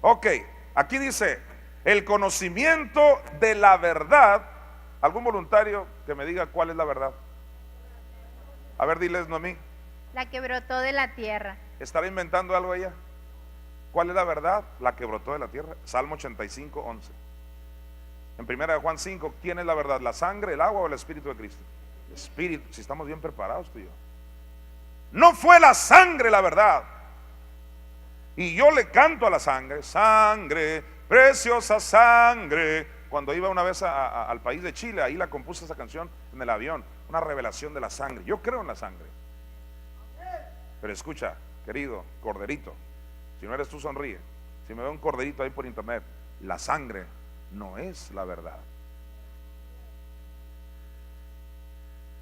Ok, aquí dice: el conocimiento de la verdad. ¿Algún voluntario que me diga cuál es la verdad? A ver, diles, Noemí. La que brotó de la tierra. ¿Estará inventando algo ella? ¿Cuál es la verdad? La que brotó de la tierra. Salmo 85, 11. En 1 Juan 5, ¿quién es la verdad? ¿La sangre, el agua o el Espíritu de Cristo? El Espíritu, si estamos bien preparados tú y yo. No fue la sangre la verdad. Y yo le canto a la sangre, sangre, preciosa sangre. Cuando iba una vez al país de Chile, ahí la compuse esa canción en el avión, una revelación de la sangre. Yo creo en la sangre. Pero escucha, querido corderito, si no eres tú, sonríe. Si me ve un corderito ahí por internet, la sangre no es la verdad.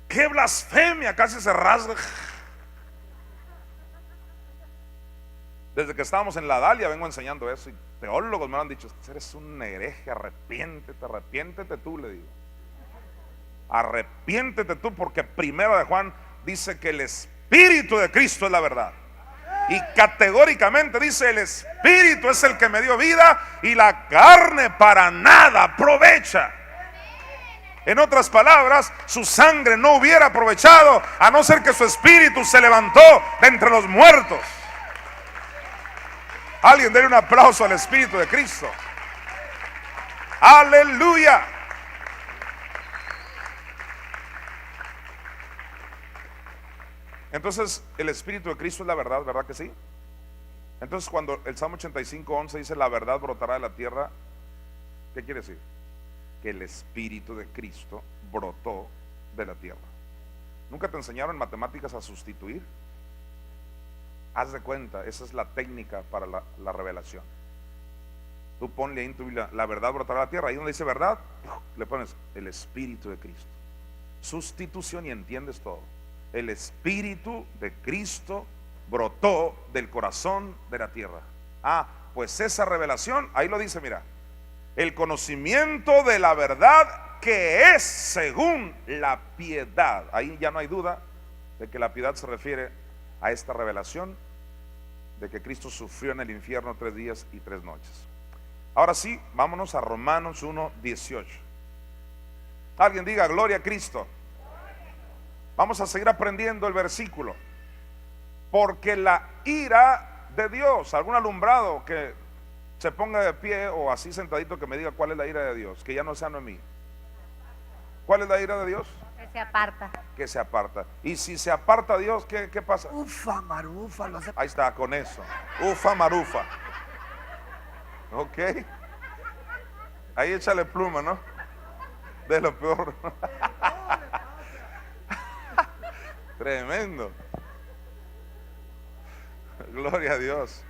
¡Qué blasfemia! Casi se rasga. Desde que estábamos en la Dalia vengo enseñando eso, y teólogos me lo han dicho: eres un hereje, arrepiéntete tú, le digo. Arrepiéntete tú, porque 1 Juan dice que el Espíritu de Cristo es la verdad. Y categóricamente dice: el Espíritu es el que me dio vida y la carne para nada aprovecha. En otras palabras, su sangre no hubiera aprovechado a no ser que su Espíritu se levantó de entre los muertos. Alguien déle un aplauso al Espíritu de Cristo. Aleluya. Entonces el Espíritu de Cristo es la verdad, ¿verdad que sí? Entonces cuando el Salmo 85, 11 dice la verdad brotará de la tierra, ¿qué quiere decir? Que el Espíritu de Cristo brotó de la tierra. ¿Nunca te enseñaron en matemáticas a sustituir? Haz de cuenta, esa es la técnica para la revelación. Tú ponle ahí en tu Biblia, la verdad brotará de la tierra. Ahí donde dice verdad, le pones el Espíritu de Cristo. Sustitución y entiendes todo. El Espíritu de Cristo brotó del corazón de la tierra. Ah, pues esa revelación, ahí lo dice, mira: el conocimiento de la verdad que es según la piedad. Ahí ya no hay duda de que la piedad se refiere a esta revelación de que Cristo sufrió en el infierno 3 días y 3 noches. Ahora sí, vámonos a Romanos 1, 18. Alguien diga gloria a Cristo. Vamos a seguir aprendiendo el versículo. Porque la ira de Dios, algún alumbrado que se ponga de pie o así sentadito que me diga cuál es la ira de Dios, que ya no sea Noemí. ¿Cuál es la ira de Dios? Que se aparta. Que se aparta. Y si se aparta Dios, ¿qué pasa? Ufa, marufa, no sé. Ahí está, con eso. Ufa, marufa. Ok. Ahí échale pluma, ¿no? De lo peor. Tremendo. Gloria a Dios.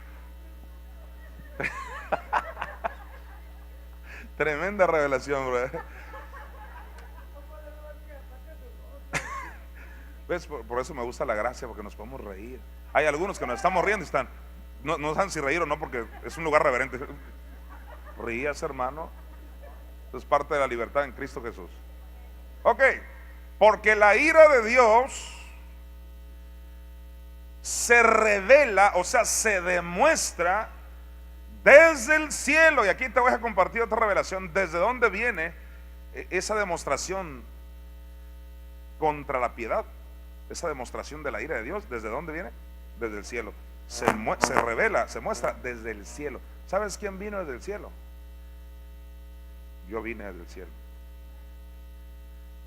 Tremenda revelación, bro. ¿Ves? Por eso me gusta la gracia, porque nos podemos reír. Hay algunos que nos estamos riendo y están, no saben si reír o no, porque es un lugar reverente. Rías, hermano. Es parte de la libertad en Cristo Jesús. Ok, porque la ira de Dios se revela, o sea, se demuestra desde el cielo. Y aquí te voy a compartir otra revelación. ¿Desde dónde viene esa demostración contra la piedad? Esa demostración de la ira de Dios, ¿desde dónde viene? Desde el cielo. Se revela, se muestra desde el cielo. ¿Sabes quién vino desde el cielo? Yo vine desde el cielo.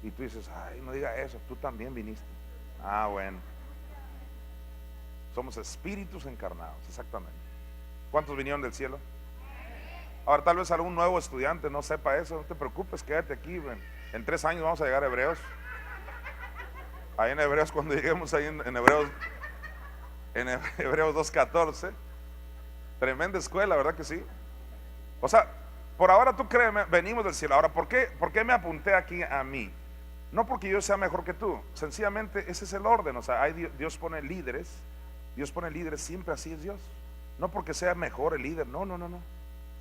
Y tú dices: ay, no diga eso, tú también viniste. Ah, bueno. Somos espíritus encarnados, exactamente. ¿Cuántos vinieron del cielo? Ahora tal vez algún nuevo estudiante no sepa eso. No te preocupes, quédate aquí. En 3 años vamos a llegar a Hebreos. Ahí en Hebreos, cuando lleguemos ahí en Hebreos 2:14. Tremenda escuela, ¿verdad que sí? O sea, por ahora tú créeme, venimos del cielo. Ahora, ¿por qué me apunté aquí a mí? No porque yo sea mejor que tú, sencillamente ese es el orden. O sea, Dios pone líderes. Dios pone líderes, siempre así es Dios. No porque sea mejor el líder, no.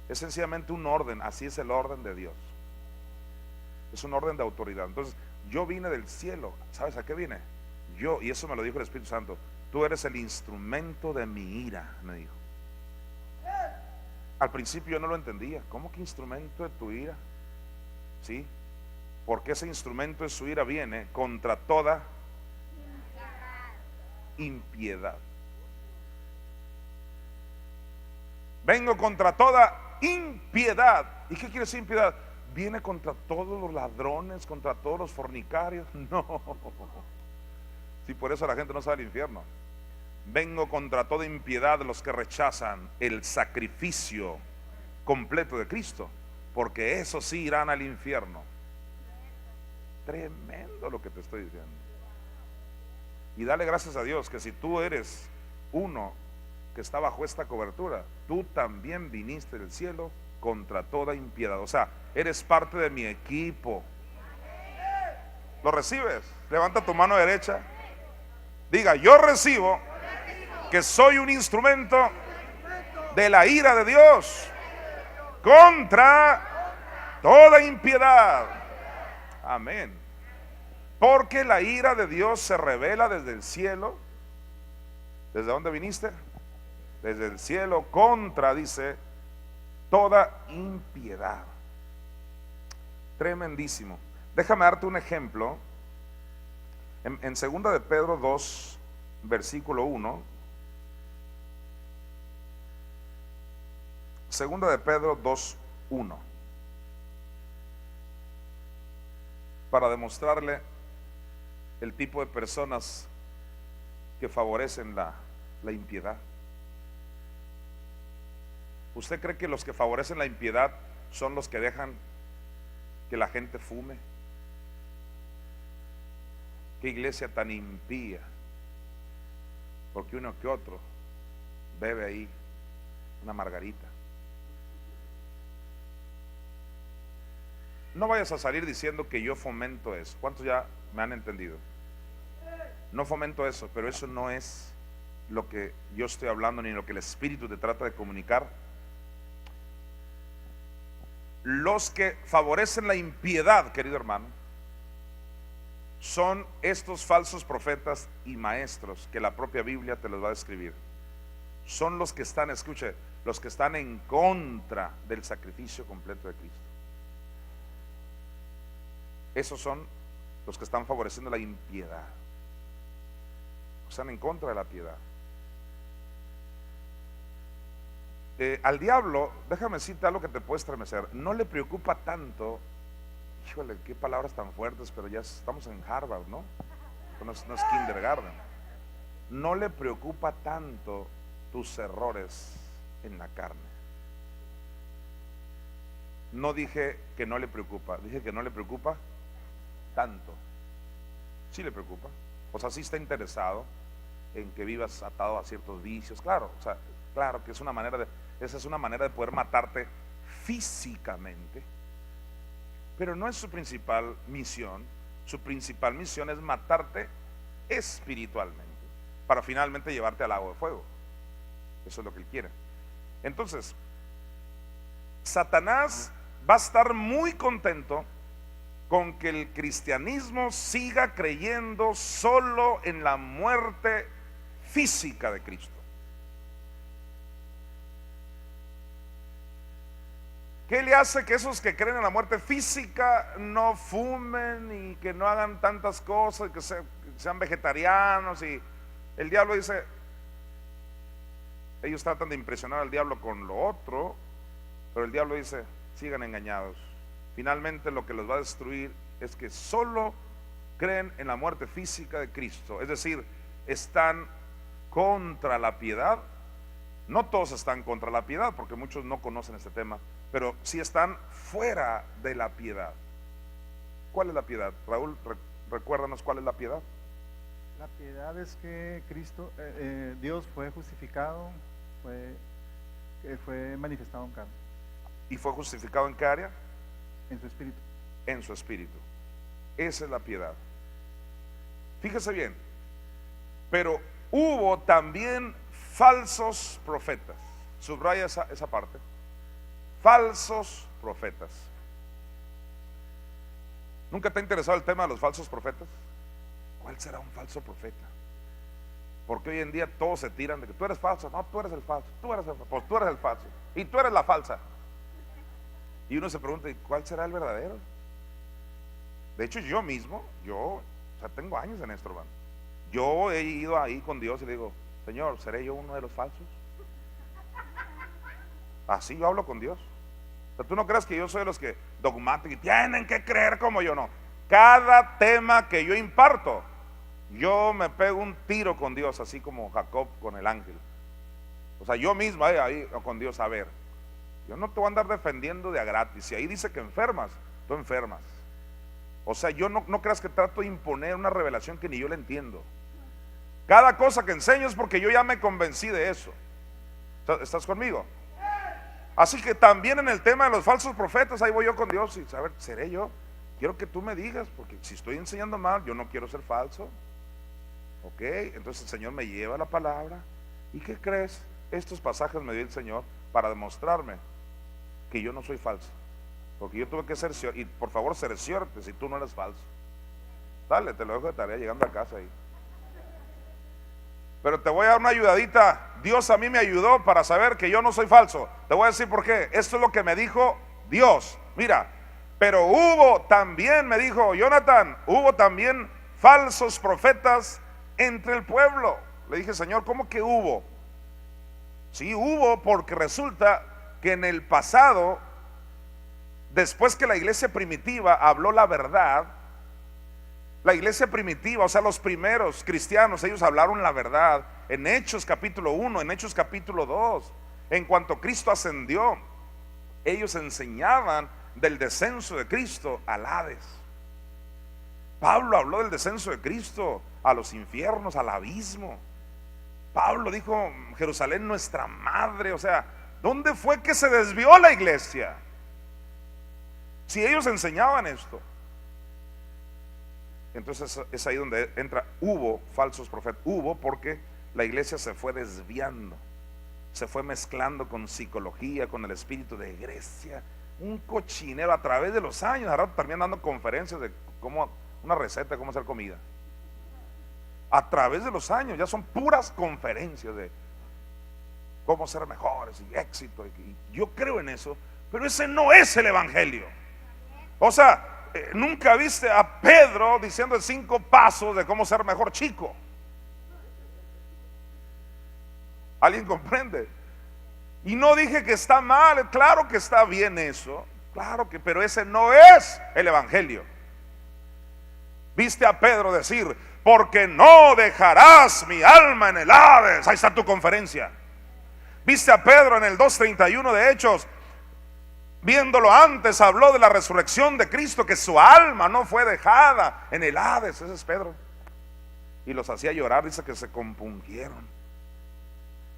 Es sencillamente un orden, así es el orden de Dios. Es un orden de autoridad. Entonces, yo vine del cielo. ¿Sabes a qué vine? Yo, y eso me lo dijo el Espíritu Santo: tú eres el instrumento de mi ira, me dijo. Al principio yo no lo entendía. ¿Cómo que instrumento de tu ira? Sí, porque ese instrumento de su ira viene contra toda impiedad. Vengo contra toda impiedad. ¿Y qué quiere decir impiedad? Viene contra todos los ladrones, contra todos los fornicarios. No. Si por eso la gente no sale al infierno. Vengo contra toda impiedad de los que rechazan el sacrificio completo de Cristo, porque esos sí irán al infierno. Tremendo lo que te estoy diciendo. Y dale gracias a Dios que si tú eres uno que está bajo esta cobertura, tú también viniste del cielo contra toda impiedad. O sea, eres parte de mi equipo. ¿Lo recibes? Levanta tu mano derecha. Diga, yo recibo que soy un instrumento de la ira de Dios contra toda impiedad. Amén. Porque la ira de Dios se revela desde el cielo. ¿Desde dónde viniste? Desde el cielo contra, dice, toda impiedad. Tremendísimo. Déjame darte un ejemplo. En 2 de Pedro 2, versículo 1. 2 de Pedro 2, 1. Para demostrarle el tipo de personas que favorecen la impiedad. ¿Usted cree que los que favorecen la impiedad son los que dejan que la gente fume? Qué iglesia tan impía, porque uno que otro bebe ahí una margarita. No vayas a salir diciendo que yo fomento eso. ¿Cuántos ya me han entendido? No fomento eso, pero eso no es lo que yo estoy hablando ni lo que el Espíritu te trata de comunicar. Los que favorecen la impiedad, querido hermano, son estos falsos profetas y maestros que la propia Biblia te los va a describir. Son los que están, escuche, los que están en contra del sacrificio completo de Cristo. Esos son los que están favoreciendo la impiedad. Están en contra de la piedad. Al diablo, déjame decirte algo que te puede estremecer. No le preocupa tanto. Híjole, qué palabras tan fuertes, pero ya estamos en Harvard, ¿no? No es kindergarten. No le preocupa tanto tus errores en la carne. No dije que no le preocupa, dije que no le preocupa tanto. Sí le preocupa. O sea, sí está interesado en que vivas atado a ciertos vicios. Claro, o sea, claro que esa es una manera de poder matarte físicamente. Pero no es su principal misión. Su principal misión es matarte espiritualmente para finalmente llevarte al lago de fuego. Eso es lo que él quiere. Entonces, Satanás va a estar muy contento con que el cristianismo siga creyendo solo en la muerte física de Cristo. ¿Qué le hace que esos que creen en la muerte física no fumen y que no hagan tantas cosas, que sean vegetarianos? Y el diablo dice, ellos tratan de impresionar al diablo con lo otro, pero el diablo dice, sigan engañados. Finalmente lo que los va a destruir es que solo creen en la muerte física de Cristo. Es decir, están contra la piedad. No todos están contra la piedad, porque muchos no conocen este tema, pero sí están fuera de la piedad. ¿Cuál es la piedad? Raúl, recuérdanos cuál es la piedad. La piedad es que Cristo, Dios fue justificado, fue manifestado en carne. ¿Y fue justificado en qué área? En su espíritu. En su espíritu. Esa es la piedad. Fíjese bien, pero hubo también falsos profetas. Subraya esa parte. Falsos profetas. ¿Nunca te ha interesado el tema de los falsos profetas? ¿Cuál será un falso profeta? Porque hoy en día todos se tiran de que tú eres falso. No, tú eres el falso. Tú eres el falso. Y tú eres la falsa. Y uno se pregunta, ¿cuál será el verdadero? De hecho, yo mismo, tengo años en esto, hermano. Yo he ido ahí con Dios y le digo, Señor, ¿seré yo uno de los falsos? Así yo hablo con Dios. O sea, tú no creas que yo soy de los que dogmáticos y tienen que creer como yo, no. Cada tema que yo imparto, yo me pego un tiro con Dios, así como Jacob con el ángel. O sea, yo mismo ahí con Dios, a ver, yo no te voy a andar defendiendo de a gratis. Si ahí dice que enfermas, tú enfermas. O sea, yo no creas que trato de imponer una revelación que ni yo la entiendo. Cada cosa que enseño es porque yo ya me convencí de eso. ¿Estás conmigo? Así que también en el tema de los falsos profetas, ahí voy yo con Dios y a ver, ¿seré yo? Quiero que tú me digas, porque si estoy enseñando mal, yo no quiero ser falso. Ok, entonces el Señor me lleva la palabra. ¿Y qué crees? Estos pasajes me dio el Señor para demostrarme que yo no soy falso. Porque yo tuve que ser, y por favor cerciórate si tú no eres falso. Dale, te lo dejo de tarea llegando a casa ahí. Pero te voy a dar una ayudadita. Dios a mí me ayudó para saber que yo no soy falso. Te voy a decir por qué. Esto es lo que me dijo Dios. Mira, pero hubo también, me dijo Jonathan, hubo también falsos profetas entre el pueblo. Le dije, Señor, ¿cómo que hubo? Sí, hubo, porque resulta que en el pasado, después que la iglesia primitiva habló la verdad, la iglesia primitiva, o sea, los primeros cristianos, ellos hablaron la verdad en Hechos capítulo 1, en Hechos capítulo 2. En cuanto Cristo ascendió, ellos enseñaban del descenso de Cristo al Hades. Pablo habló del descenso de Cristo a los infiernos, al abismo. Pablo dijo, Jerusalén nuestra madre. O sea, ¿dónde fue que se desvió la iglesia? Si ellos enseñaban esto. Entonces es ahí donde entra, hubo falsos profetas. Hubo porque la iglesia se fue desviando, se fue mezclando con psicología, con el espíritu de Grecia, un cochinero a través de los años. Ahora terminan dando conferencias de cómo, una receta de cómo hacer comida. A través de los años ya son puras conferencias de cómo ser mejores y éxito. Y yo creo en eso, pero ese no es el evangelio. O sea, nunca viste a Pedro diciendo en 5 pasos de cómo ser mejor chico. ¿Alguien comprende? Y no dije que está mal, claro que está bien eso, claro que, pero ese no es el evangelio. Viste a Pedro decir, porque no dejarás mi alma en el Hades. Ahí está tu conferencia. Viste a Pedro en el 2:31 de Hechos, viéndolo antes, habló de la resurrección de Cristo, que su alma no fue dejada en el Hades. Ese es Pedro. Y los hacía llorar, dice que se compungieron.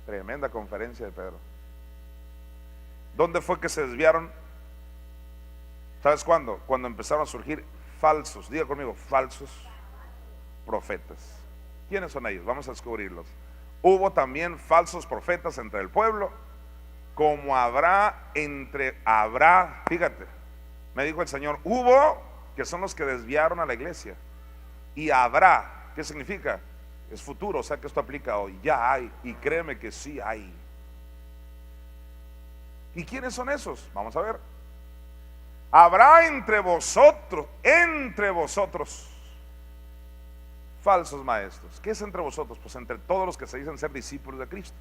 Tremenda conferencia de Pedro. ¿Dónde fue que se desviaron? ¿Sabes cuándo? Cuando empezaron a surgir falsos, diga conmigo, falsos profetas. ¿Quiénes son ellos? Vamos a descubrirlos. Hubo también falsos profetas entre el pueblo, como fíjate, me dijo el Señor, hubo, que son los que desviaron a la iglesia, y habrá, ¿qué significa? Es futuro, o sea que esto aplica hoy, ya hay, y créeme que sí hay. ¿Y quiénes son esos? Vamos a ver. Habrá entre vosotros falsos maestros. ¿Qué es entre vosotros? Pues entre todos los que se dicen ser discípulos de Cristo,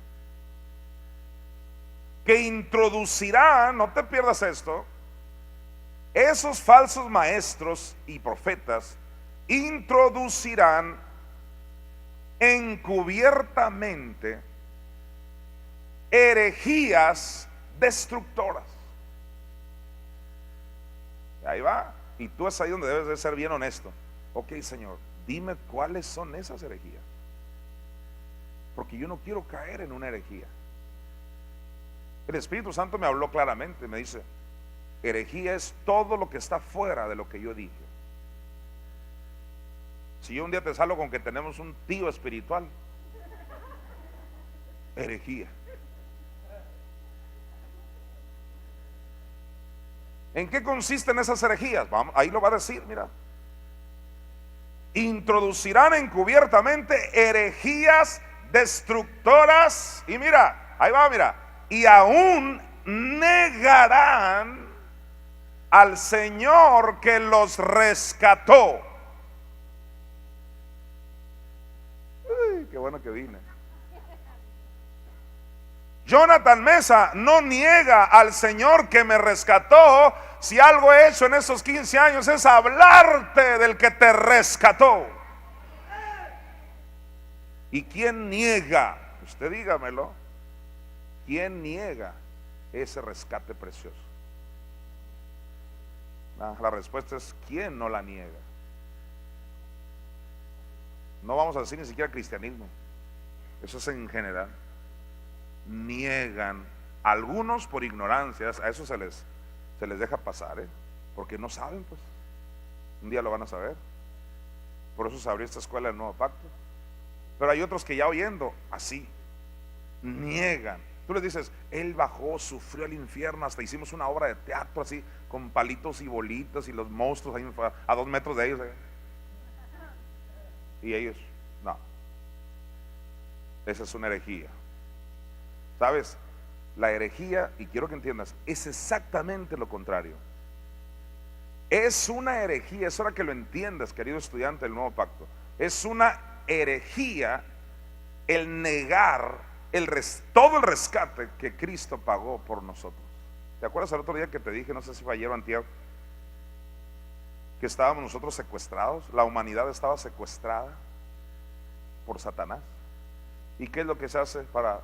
que introducirán, no te pierdas esto, esos falsos maestros y profetas introducirán encubiertamente herejías destructoras. Ahí va. Y tú es ahí donde debes de ser bien honesto. Ok, Señor, dime cuáles son esas herejías, porque yo no quiero caer en una herejía. El Espíritu Santo me habló claramente, me dice, herejía es todo lo que está fuera de lo que yo dije. Si yo un día te salgo con que tenemos un tío espiritual, herejía. ¿En qué consisten esas herejías? Vamos, ahí lo va a decir, mira. Introducirán encubiertamente herejías destructoras. Y mira, ahí va, mira. Y aún negarán al Señor que los rescató. Uy, qué bueno que vine. Jonathan Mesa no niega al Señor que me rescató. Si algo he hecho en esos 15 años es hablarte del que te rescató. ¿Y quién niega? Usted dígamelo. ¿Quién niega ese rescate precioso? La respuesta es: ¿quién no la niega? No vamos a decir ni siquiera cristianismo, eso es en general. Niegan, algunos por ignorancia, a eso se les deja pasar, porque no saben, pues un día lo van a saber. Por eso se abrió esta escuela del Nuevo Pacto. Pero hay otros que ya oyendo así niegan. Tú les dices: él bajó, sufrió el infierno, hasta hicimos una obra de teatro así, con palitos y bolitas y los monstruos ahí a 2 metros de ellos, y ellos, no. Esa es una herejía. ¿Sabes? La herejía, y quiero que entiendas, es exactamente lo contrario. Es una herejía, es hora que lo entiendas, querido estudiante del Nuevo Pacto. Es una herejía el negar todo el rescate que Cristo pagó por nosotros. ¿Te acuerdas el otro día que te dije, no sé si fue ayer o antier, que estábamos nosotros secuestrados? La humanidad estaba secuestrada por Satanás. ¿Y qué es lo que se hace para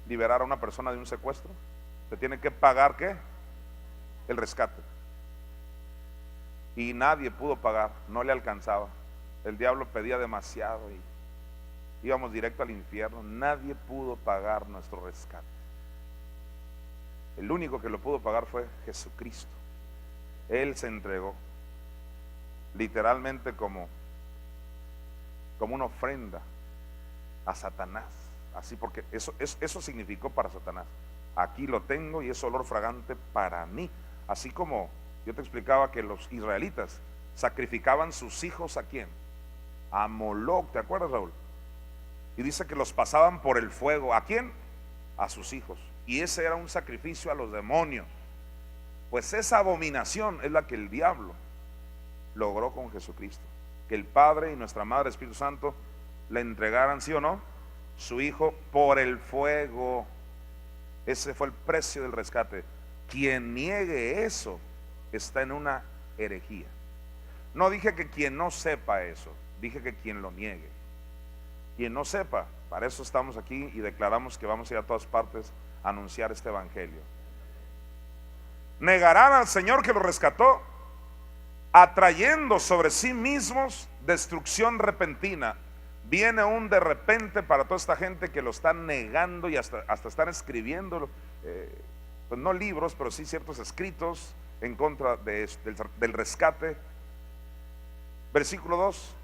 liberar a una persona de un secuestro? Se tiene que pagar, ¿qué? El rescate. Y nadie pudo pagar, no le alcanzaba. El diablo pedía demasiado y íbamos directo al infierno. Nadie pudo pagar nuestro rescate. El único que lo pudo pagar fue Jesucristo. Él se entregó literalmente como una ofrenda a Satanás. Así, porque eso significó para Satanás: aquí lo tengo y es olor fragante para mí. Así como yo te explicaba que los israelitas sacrificaban sus hijos, ¿a quién? A Moloc, ¿te acuerdas, Raúl? Y dice que los pasaban por el fuego. ¿A quién? A sus hijos. Y ese era un sacrificio a los demonios. Pues esa abominación es la que el diablo logró con Jesucristo: que el Padre y nuestra Madre Espíritu Santo le entregaran, ¿sí o no?, su Hijo por el fuego. Ese fue el precio del rescate. Quien niegue eso está en una herejía. No dije que quien no sepa eso, dije que quien lo niegue. Quien no sepa, para eso estamos aquí y declaramos que vamos a ir a todas partes a anunciar este evangelio. Negarán al Señor que lo rescató, atrayendo sobre sí mismos destrucción repentina. Viene un de repente para toda esta gente que lo están negando y hasta están escribiendo, pues no libros, pero sí ciertos escritos en contra del rescate. Versículo 2: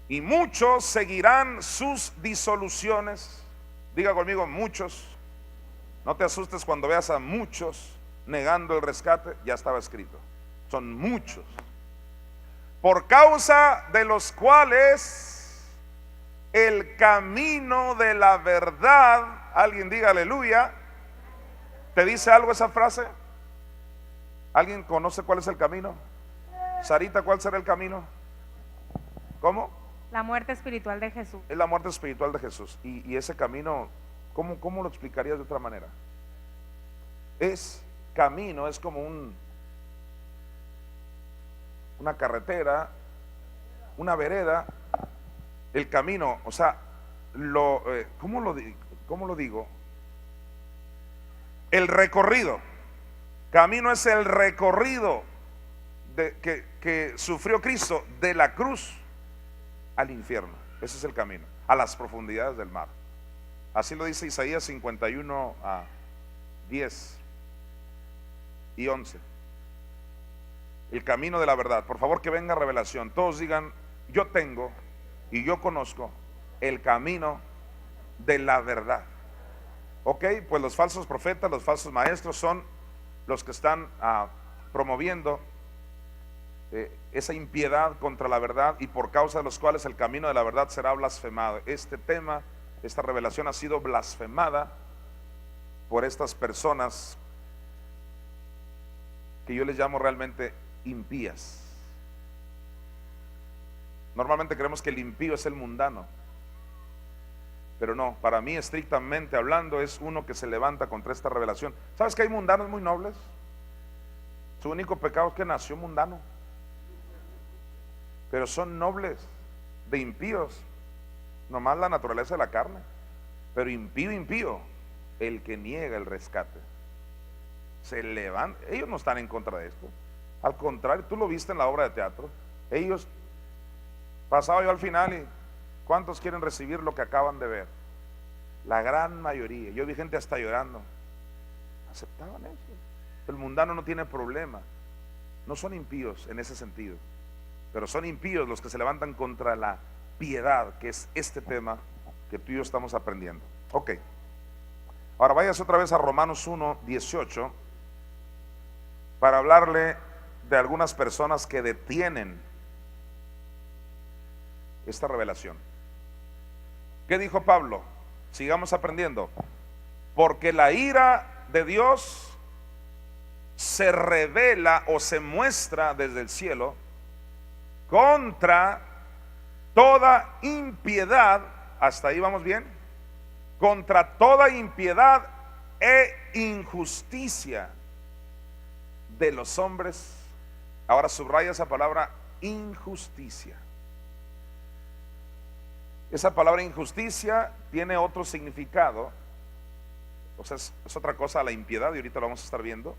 y muchos seguirán sus disoluciones. Diga conmigo: muchos. No te asustes cuando veas a muchos negando el rescate, ya estaba escrito, son muchos. Por causa de los cuales el camino de la verdad, alguien diga aleluya. ¿Te dice algo esa frase? ¿Alguien conoce cuál es el camino? Sarita, ¿cuál será el camino? ¿Cómo? La muerte espiritual de Jesús. Es la muerte espiritual de Jesús. Y ese camino, ¿cómo lo explicarías de otra manera? Es camino, es como una carretera, una vereda. El camino, o sea, ¿cómo lo digo? El recorrido. Camino es el recorrido que sufrió Cristo de la cruz al infierno. Ese es el camino, a las profundidades del mar. Así lo dice Isaías 51 a 10 y 11. El camino de la verdad. Por favor, que venga revelación. Todos digan: yo tengo y yo conozco el camino de la verdad. Ok, pues los falsos profetas, los falsos maestros son los que están promoviendo esa impiedad contra la verdad, y por causa de los cuales el camino de la verdad será blasfemado. Este tema, esta revelación ha sido blasfemada por estas personas que yo les llamo realmente impías. Normalmente creemos que el impío es el mundano, Pero no, para mí estrictamente hablando es uno que se levanta contra esta revelación. ¿Sabes que hay mundanos muy nobles? Su único pecado es que nació mundano, pero son nobles. De impíos, nomás la naturaleza de la carne. Pero impío, el que niega el rescate, se levanta. Ellos no están en contra de esto, al contrario, tú lo viste en la obra de teatro. Ellos, pasaba yo al final y ¿cuántos quieren recibir lo que acaban de ver? La gran mayoría. Yo vi gente hasta llorando. Aceptaban eso. El mundano no tiene problema. No son impíos en ese sentido, pero son impíos los que se levantan contra la piedad, que es este tema que tú y yo estamos aprendiendo. Ok. Ahora vayas otra vez a Romanos 1:18 para hablarle de algunas personas que detienen esta revelación. ¿Qué dijo Pablo? Sigamos aprendiendo. Porque la ira de Dios se revela o se muestra desde el cielo contra toda impiedad. Hasta ahí vamos bien. Contra toda impiedad e injusticia de los hombres. Ahora subraya esa palabra, injusticia. Esa palabra injusticia tiene otro significado. O sea, es otra cosa a la impiedad, y ahorita lo vamos a estar viendo.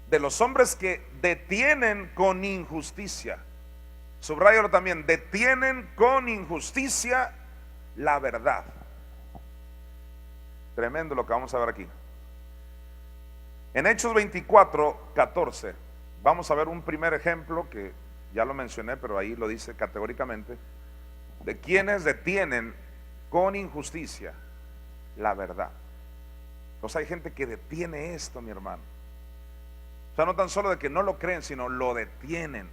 De los hombres que detienen con injusticia. Subráyalo también, detienen con injusticia la verdad. Tremendo lo que vamos a ver aquí. En Hechos 24:14 vamos a ver un primer ejemplo que ya lo mencioné, pero ahí lo dice categóricamente, de quienes detienen con injusticia la verdad. Pues hay gente que detiene esto, mi hermano. O sea, no tan solo de que no lo creen, sino lo detienen.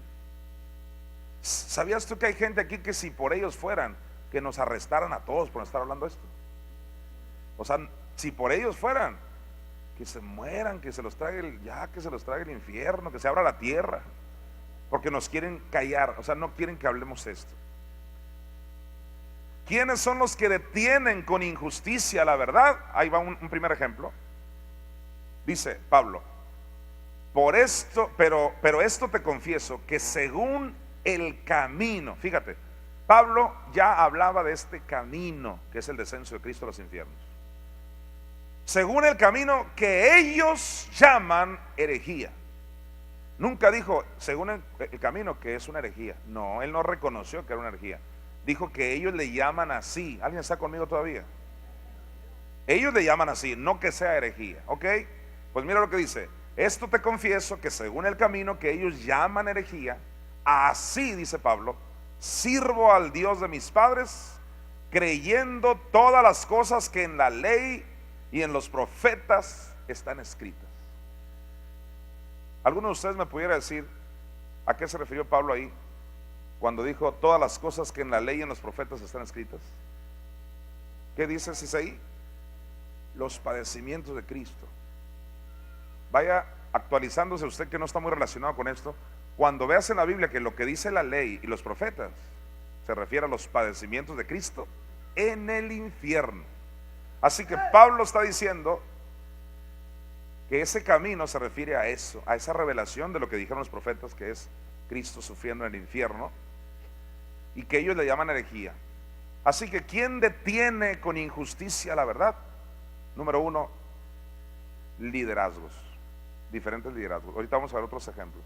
¿Sabías tú que hay gente aquí que si por ellos fueran, que nos arrestaran a todos por estar hablando esto? O sea, si por ellos fueran, que se mueran, que se los trague que se los trague el infierno, que se abra la tierra, porque nos quieren callar, o sea, no quieren que hablemos esto. ¿Quiénes son los que detienen con injusticia la verdad? Ahí va un primer ejemplo. Dice Pablo: por esto, pero esto te confieso, que según el camino, fíjate, Pablo ya hablaba de este camino que es el descenso de Cristo a los infiernos. Según el camino que ellos llaman herejía. Nunca dijo según el camino que es una herejía. No, él no reconoció que era una herejía. Dijo que ellos le llaman así. ¿Alguien está conmigo todavía? Ellos le llaman así, no que sea herejía. ¿Ok? Pues mira lo que dice: esto te confieso, que según el camino que ellos llaman herejía, así, dice Pablo, sirvo al Dios de mis padres, creyendo todas las cosas que en la ley y en los profetas están escritas. ¿Alguno de ustedes me pudiera decir a qué se refirió Pablo ahí cuando dijo todas las cosas que en la ley y en los profetas están escritas? ¿Qué dice Isaí? Los padecimientos de Cristo. Vaya actualizándose usted que no está muy relacionado con esto. Cuando veas en la Biblia que lo que dice la ley y los profetas se refiere a los padecimientos de Cristo en el infierno. Así que Pablo está diciendo que ese camino se refiere a eso, a esa revelación de lo que dijeron los profetas, que es Cristo sufriendo en el infierno, y que ellos le llaman herejía. Así que ¿quién detiene con injusticia la verdad? Número uno, liderazgos, diferentes liderazgos. Ahorita vamos a ver otros ejemplos,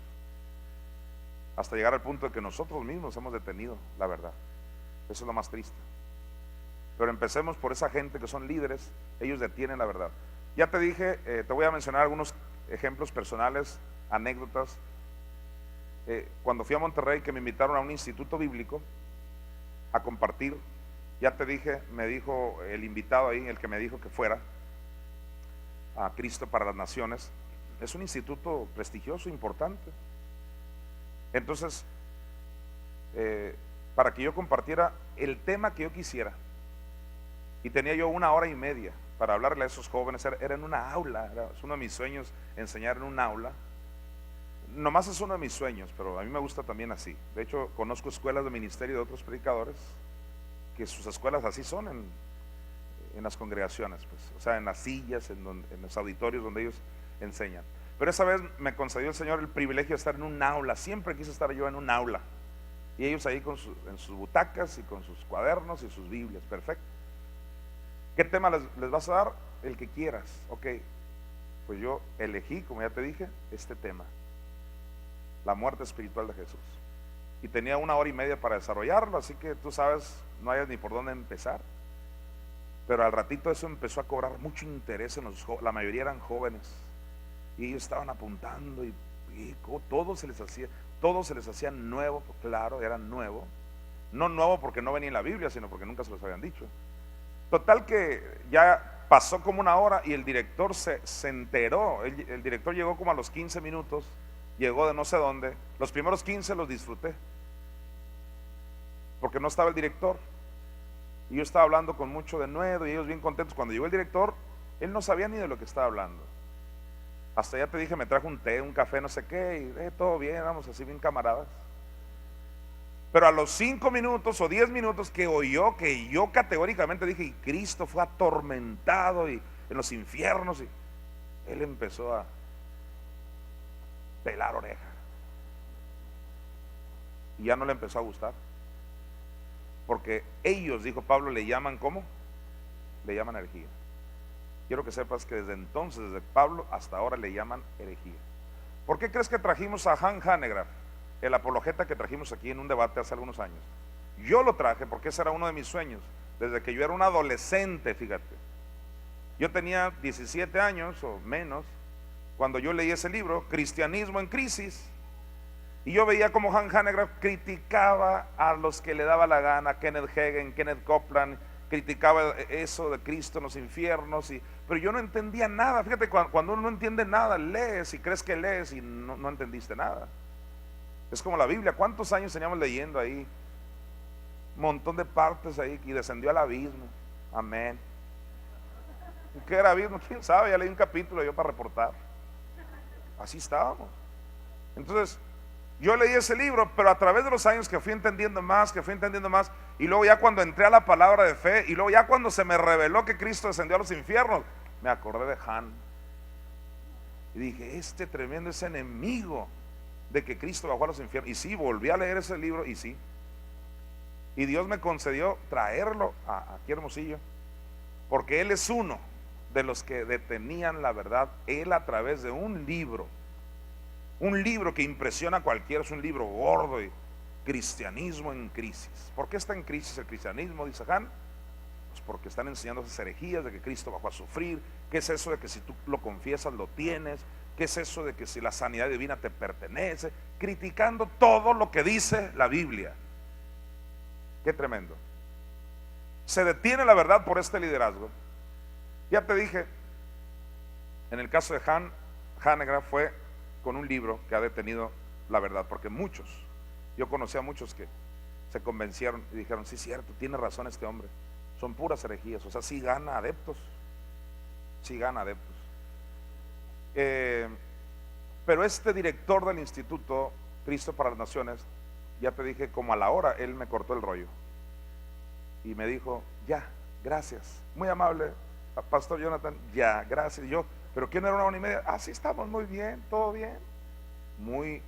hasta llegar al punto de que nosotros mismos hemos detenido la verdad. Eso es lo más triste. Pero empecemos por esa gente que son líderes. Ellos detienen la verdad. Ya te dije, te voy a mencionar algunos ejemplos personales, anécdotas. Cuando fui a Monterrey, que me invitaron a un instituto bíblico a compartir, ya te dije, me dijo el invitado ahí, el que me dijo que fuera a Cristo para las Naciones. Es un instituto prestigioso, importante. Entonces, para que yo compartiera el tema que yo quisiera, y tenía yo 1 hora y media para hablarle a esos jóvenes. Era en una aula, es uno de mis sueños enseñar en un aula. Nomás es uno de mis sueños, pero a mí me gusta también así. De hecho, conozco escuelas de ministerio de otros predicadores que sus escuelas así son en las congregaciones, pues, o sea, en las sillas, en los auditorios donde ellos enseñan. Pero esa vez me concedió el Señor el privilegio de estar en un aula. Siempre quise estar yo en un aula. Y ellos ahí en sus butacas y con sus cuadernos y sus Biblias. Perfecto. ¿Qué tema les vas a dar? El que quieras. Ok, pues yo elegí, como ya te dije, este tema: la muerte espiritual de Jesús. Y tenía 1 hora y media para desarrollarlo, así que tú sabes, no hayas ni por dónde empezar. Pero al ratito eso empezó a cobrar mucho interés en los jóvenes. La mayoría eran jóvenes y ellos estaban apuntando y todo se les hacía nuevo. Claro, era nuevo. No nuevo porque no venía en la Biblia, sino porque nunca se los habían dicho. Total que ya pasó como 1 hora y el director se enteró. El director llegó como a los 15 minutos, llegó de no sé dónde. Los primeros 15 los disfruté porque no estaba el director. Y yo estaba hablando con mucho denuedo y ellos bien contentos. Cuando llegó el director, él no sabía ni de lo que estaba hablando. Hasta ya te dije, me trajo un té, un café, no sé qué, y todo bien, éramos así bien camaradas. Pero a los 5 minutos o 10 minutos que oyó, que yo categóricamente dije, y Cristo fue atormentado y en los infiernos, y él empezó a pelar oreja. Y ya no le empezó a gustar. Porque ellos, dijo Pablo, le llaman ¿cómo? Le llaman herejía. Quiero que sepas que desde entonces, desde Pablo hasta ahora, le llaman herejía. ¿Por qué crees que trajimos a Han Hanegraaff, el apologeta que trajimos aquí en un debate hace algunos años? Yo lo traje porque ese era uno de mis sueños, desde que yo era un adolescente, fíjate. Yo tenía 17 años o menos cuando yo leí ese libro, Cristianismo en Crisis. Y yo veía como Han Hanegraaff criticaba a los que le daba la gana, Kenneth Hagin, Kenneth Copeland, criticaba eso de Cristo en los infiernos, pero yo no entendía nada. Fíjate, cuando uno no entiende nada, lees y crees que lees y no entendiste nada. Es como la Biblia, ¿cuántos años teníamos leyendo ahí? Un montón de partes ahí, y descendió al abismo. Amén. ¿Qué era abismo? ¿Quién sabe? Ya leí un capítulo yo para reportar. Así estábamos. Entonces, yo leí ese libro, pero a través de los años que fui entendiendo más, y luego ya cuando entré a la palabra de fe, y luego ya cuando se me reveló que Cristo descendió a los infiernos, me acordé de Han. Y dije, este tremendo es enemigo de que Cristo bajó a los infiernos. Y sí, volví a leer ese libro, y sí. Y Dios me concedió traerlo aquí a Hermosillo, porque Él es uno de los que detenían la verdad. Él, a través de un libro que impresiona a cualquiera, es un libro gordo, y Cristianismo en Crisis. ¿Por qué está en crisis el cristianismo?, dice Han. Pues porque están enseñando esas herejías de que Cristo bajó a sufrir. ¿Qué es eso de que si tú lo confiesas lo tienes? ¿Qué es eso de que si la sanidad divina te pertenece? Criticando todo lo que dice la Biblia. Qué tremendo. Se detiene la verdad por este liderazgo. Ya te dije, en el caso de Han Hanegraaff fue con un libro que ha detenido la verdad, porque yo conocí a muchos que se convencieron y dijeron, sí, cierto, tiene razón este hombre, son puras herejías. O sea, sí gana adeptos. Pero este director del Instituto Cristo para las Naciones, ya te dije, como a la hora, él me cortó el rollo y me dijo, ya, gracias, muy amable Pastor Jonathan, ya, gracias. Y yo, pero ¿qué no era 1 hora y media? Sí, estamos muy bien, todo bien. Muy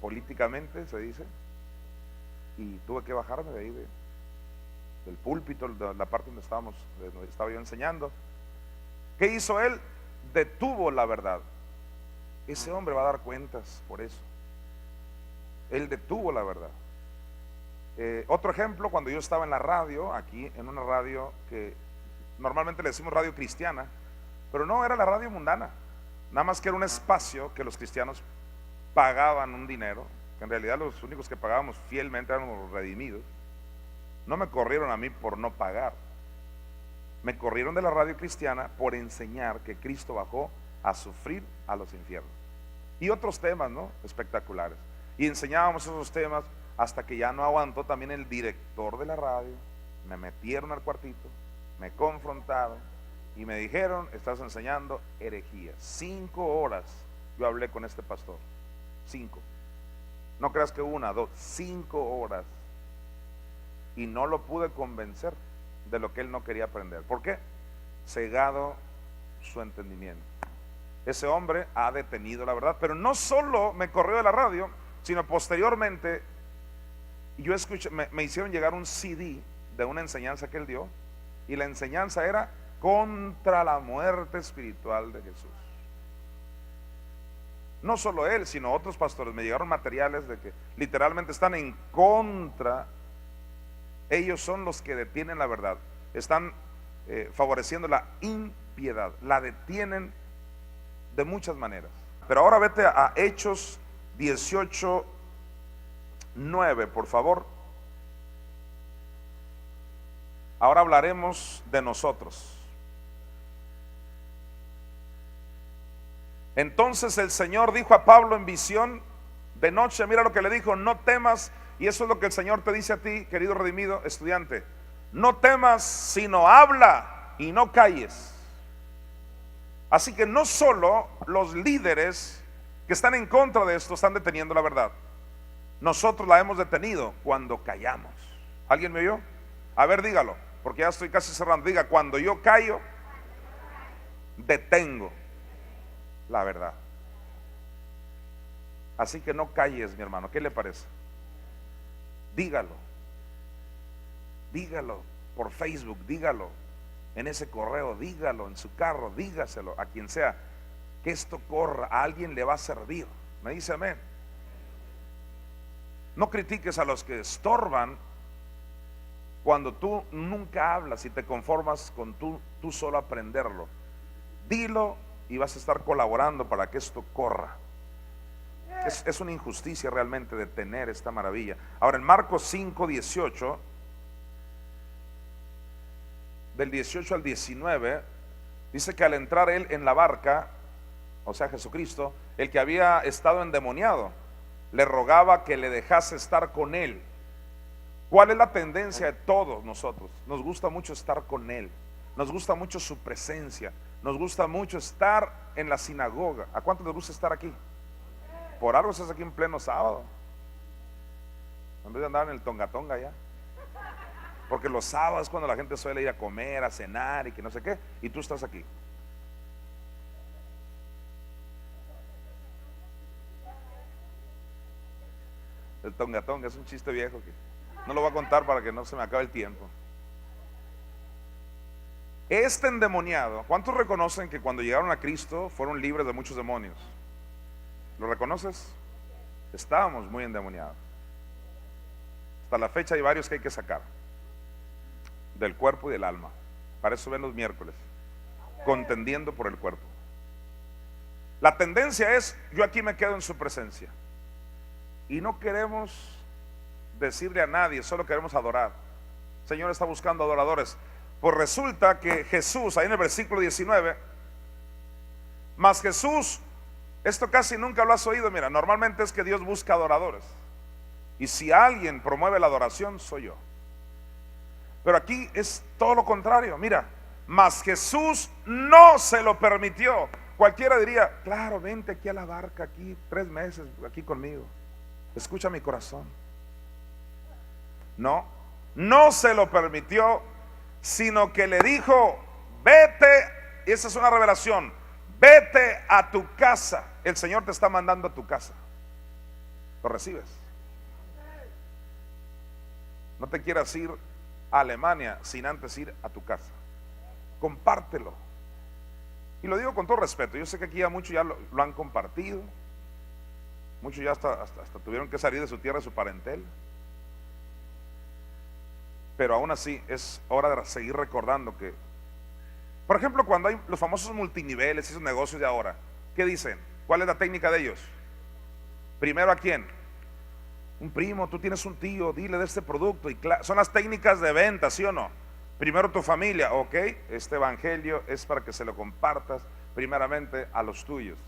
políticamente se dice. Y tuve que bajarme de ahí del púlpito, de la parte donde estaba yo enseñando. ¿Qué hizo él? Detuvo la verdad. Ese hombre va a dar cuentas por eso. Él detuvo la verdad. Otro ejemplo, cuando yo estaba en la radio, aquí en una radio que normalmente le decimos radio cristiana, pero no, era la radio mundana. Nada más que era un espacio que los cristianos pagaban un dinero, que en realidad los únicos que pagábamos fielmente eran los redimidos. No me corrieron a mí por no pagar, me corrieron de la radio cristiana por enseñar que Cristo bajó a sufrir a los infiernos. Y otros temas, ¿no?, espectaculares. Y enseñábamos esos temas hasta que ya no aguantó también el director de la radio. Me metieron al cuartito, me confrontaron y me dijeron, estás enseñando herejía. 5 horas yo hablé con este pastor. 5. No creas que 1, 2, 5 horas. y no lo pude convencer de lo que él no quería aprender. ¿Por qué? Cegado su entendimiento. Ese hombre ha detenido la verdad, pero no solo me corrió de la radio, sino posteriormente yo escuché, me hicieron llegar un CD de una enseñanza que él dio, y la enseñanza era contra la muerte espiritual de Jesús. No solo él, sino otros pastores me llegaron materiales de que literalmente están en contra. Ellos son los que detienen la verdad, están favoreciendo la impiedad, la detienen de muchas maneras. Pero ahora vete a Hechos 18:9, por favor. Ahora hablaremos de nosotros. Entonces el Señor dijo a Pablo en visión de noche, mira lo que le dijo: no temas. Y eso es lo que el Señor te dice a ti, querido redimido estudiante: no temas, sino habla y no calles. Así que no solo los líderes que están en contra de esto están deteniendo la verdad, nosotros la hemos detenido cuando callamos. ¿Alguien me oyó? A ver, dígalo, porque ya estoy casi cerrando. Diga: cuando yo callo, detengo la verdad. Así que no calles, mi hermano. ¿Qué le parece? Dígalo. Dígalo por Facebook, dígalo en ese correo, dígalo en su carro, dígaselo a quien sea. Que esto corra, a alguien le va a servir. ¿Me dice amén? No critiques a los que estorban cuando tú nunca hablas y te conformas con tú solo aprenderlo. Dilo y vas a estar colaborando para que esto corra. Es una injusticia realmente detener esta maravilla. Ahora en Marcos 5:18, del 18 al 19, dice que al entrar él en la barca, o sea Jesucristo, el que había estado endemoniado le rogaba que le dejase estar con él. ¿Cuál es la tendencia de todos nosotros? Nos gusta mucho estar con él, nos gusta mucho su presencia, nos gusta mucho estar en la sinagoga. ¿A cuántos les gusta estar aquí? Por algo estás aquí en pleno sábado, en vez de andar en el tonga ya. Porque los sábados cuando la gente suele ir a comer, a cenar y que no sé qué, y tú estás aquí. El tonga es un chiste viejo que no lo voy a contar para que no se me acabe el tiempo. Este endemoniado, ¿cuántos reconocen que cuando llegaron a Cristo fueron libres de muchos demonios? ¿Lo reconoces? Estábamos muy endemoniados. Hasta la fecha hay varios que hay que sacar del cuerpo y del alma. Para eso ven los miércoles, contendiendo por el cuerpo. La tendencia es: yo aquí me quedo en su presencia, y no queremos decirle a nadie, solo queremos adorar. El Señor está buscando adoradores. Pues resulta que Jesús, ahí en el versículo 19, mas Jesús, esto casi nunca lo has oído. Mira, normalmente es que Dios busca adoradores, y si alguien promueve la adoración, soy yo. Pero aquí es todo lo contrario. Mira, mas Jesús no se lo permitió. Cualquiera diría: claro, vente aquí a la barca, aquí 3 meses, aquí conmigo, escucha mi corazón. No, no se lo permitió, sino que le dijo: vete. Y esa es una revelación: vete a tu casa. El Señor te está mandando a tu casa. ¿Lo recibes? No te quieras ir a Alemania sin antes ir a tu casa. Compártelo. Y lo digo con todo respeto. Yo sé que aquí ya muchos ya lo han compartido. Muchos ya hasta tuvieron que salir de su tierra, de su parentel. Pero aún así es hora de seguir recordando que, por ejemplo, cuando hay los famosos multiniveles, esos negocios de ahora, ¿qué dicen? ¿Cuál es la técnica de ellos? Primero, ¿a quién? Un primo, tú tienes un tío, dile de este producto. Y son las técnicas de venta, ¿sí o no? Primero tu familia, ok, este evangelio es para que se lo compartas primeramente a los tuyos.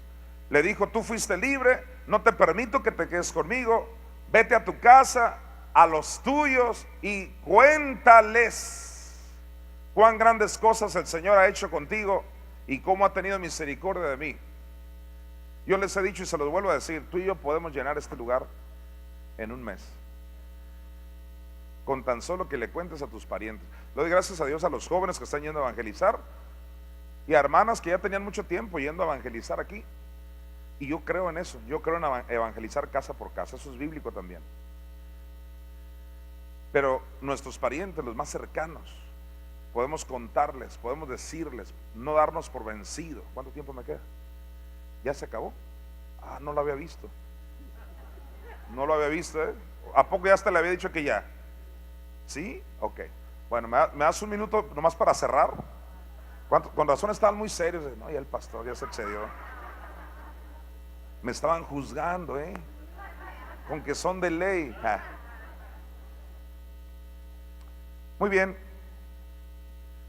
Le dijo: tú fuiste libre, no te permito que te quedes conmigo, vete a tu casa, a los tuyos, y cuéntales cuán grandes cosas el Señor ha hecho contigo y cómo ha tenido misericordia de mí. Yo les he dicho y se los vuelvo a decir: tú y yo podemos llenar este lugar en un mes, con tan solo que le cuentes a tus parientes. Le doy gracias a Dios a los jóvenes que están yendo a evangelizar y a hermanas que ya tenían mucho tiempo yendo a evangelizar aquí. Y yo creo en eso, yo creo en evangelizar casa por casa, eso es bíblico también. Pero nuestros parientes, los más cercanos, podemos contarles, podemos decirles, no darnos por vencido. ¿Cuánto tiempo me queda? ¿Ya se acabó? Ah, no lo había visto. No lo había visto, ¿eh? ¿A poco ya hasta le había dicho que ya? ¿Sí? Ok. Bueno, ¿me das un minuto nomás para cerrar? Con razón estaban muy serios. No, ya el pastor ya se excedió. Me estaban juzgando, con que son de ley. Muy bien.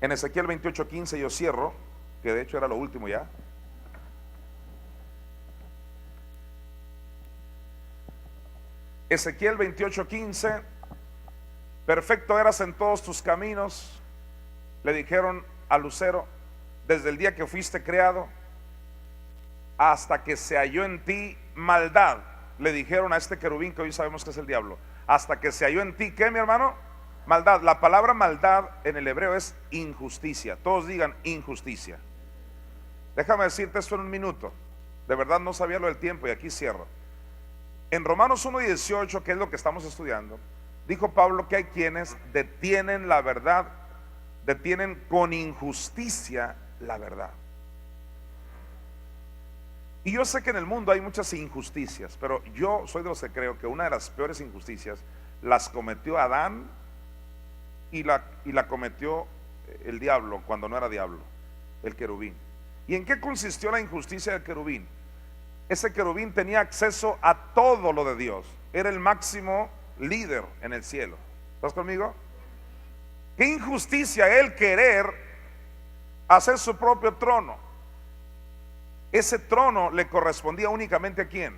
En Ezequiel 28:15 yo cierro, que de hecho era lo último ya. Ezequiel 28:15, perfecto eras en todos tus caminos, le dijeron a Lucero, desde el día que fuiste creado, hasta que se halló en ti maldad, le dijeron a este querubín que hoy sabemos que es el diablo, hasta que se halló en ti, ¿qué, mi hermano? Maldad. La palabra maldad en el hebreo es injusticia. Todos digan injusticia. Déjame decirte esto en un minuto, de verdad no sabía lo del tiempo y aquí cierro. En Romanos 1:18, que es lo que estamos estudiando, dijo Pablo que hay quienes detienen la verdad, detienen con injusticia la verdad. Y yo sé que en el mundo hay muchas injusticias, pero yo soy de los que creo que una de las peores injusticias las cometió Adán y la cometió el diablo cuando no era diablo, el querubín. ¿Y en qué consistió la injusticia del querubín? Ese querubín tenía acceso a todo lo de Dios, era el máximo líder en el cielo. ¿Estás conmigo? Qué injusticia él querer hacer su propio trono. Ese trono le correspondía únicamente ¿a quién?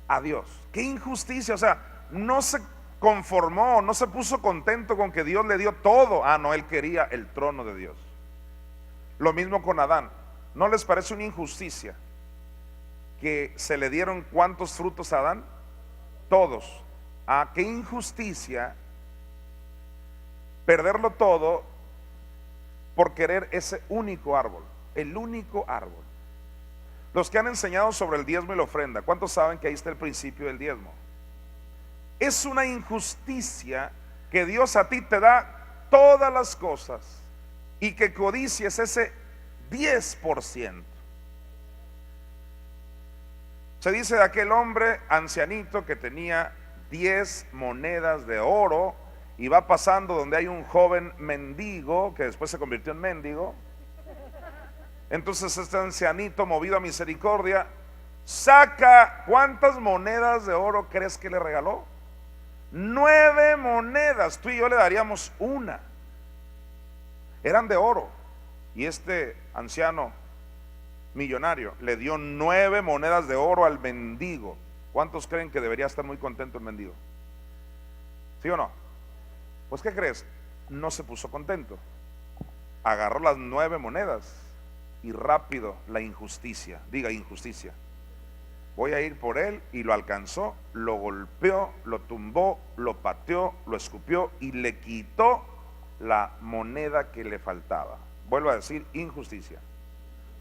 A Dios. Qué injusticia, o sea, no se conformó, no se puso contento con que Dios le dio todo. Ah, no, él quería el trono de Dios. Lo mismo con Adán. ¿No les parece una injusticia que se le dieron cuántos frutos a Adán? Todos. Ah, qué injusticia perderlo todo por querer ese único árbol, el único árbol. Los que han enseñado sobre el diezmo y la ofrenda, ¿cuántos saben que ahí está el principio del diezmo? Es una injusticia que Dios a ti te da todas las cosas y que codicies ese 10%. Se dice de aquel hombre ancianito que tenía 10 monedas de oro y va pasando donde hay un joven mendigo que después se convirtió en mendigo. Entonces este ancianito, movido a misericordia, saca, ¿cuántas monedas de oro crees que le regaló? 9 monedas. Tú y yo le daríamos una. Eran de oro. Y este anciano millonario le dio 9 monedas de oro al mendigo. ¿Cuántos creen que debería estar muy contento el mendigo? ¿Sí o no? Pues ¿qué crees? No se puso contento. Agarró las 9 monedas y rápido la injusticia, diga injusticia, voy a ir por él, y lo alcanzó, lo golpeó, lo tumbó, lo pateó, lo escupió y le quitó la moneda que le faltaba. Vuelvo a decir injusticia.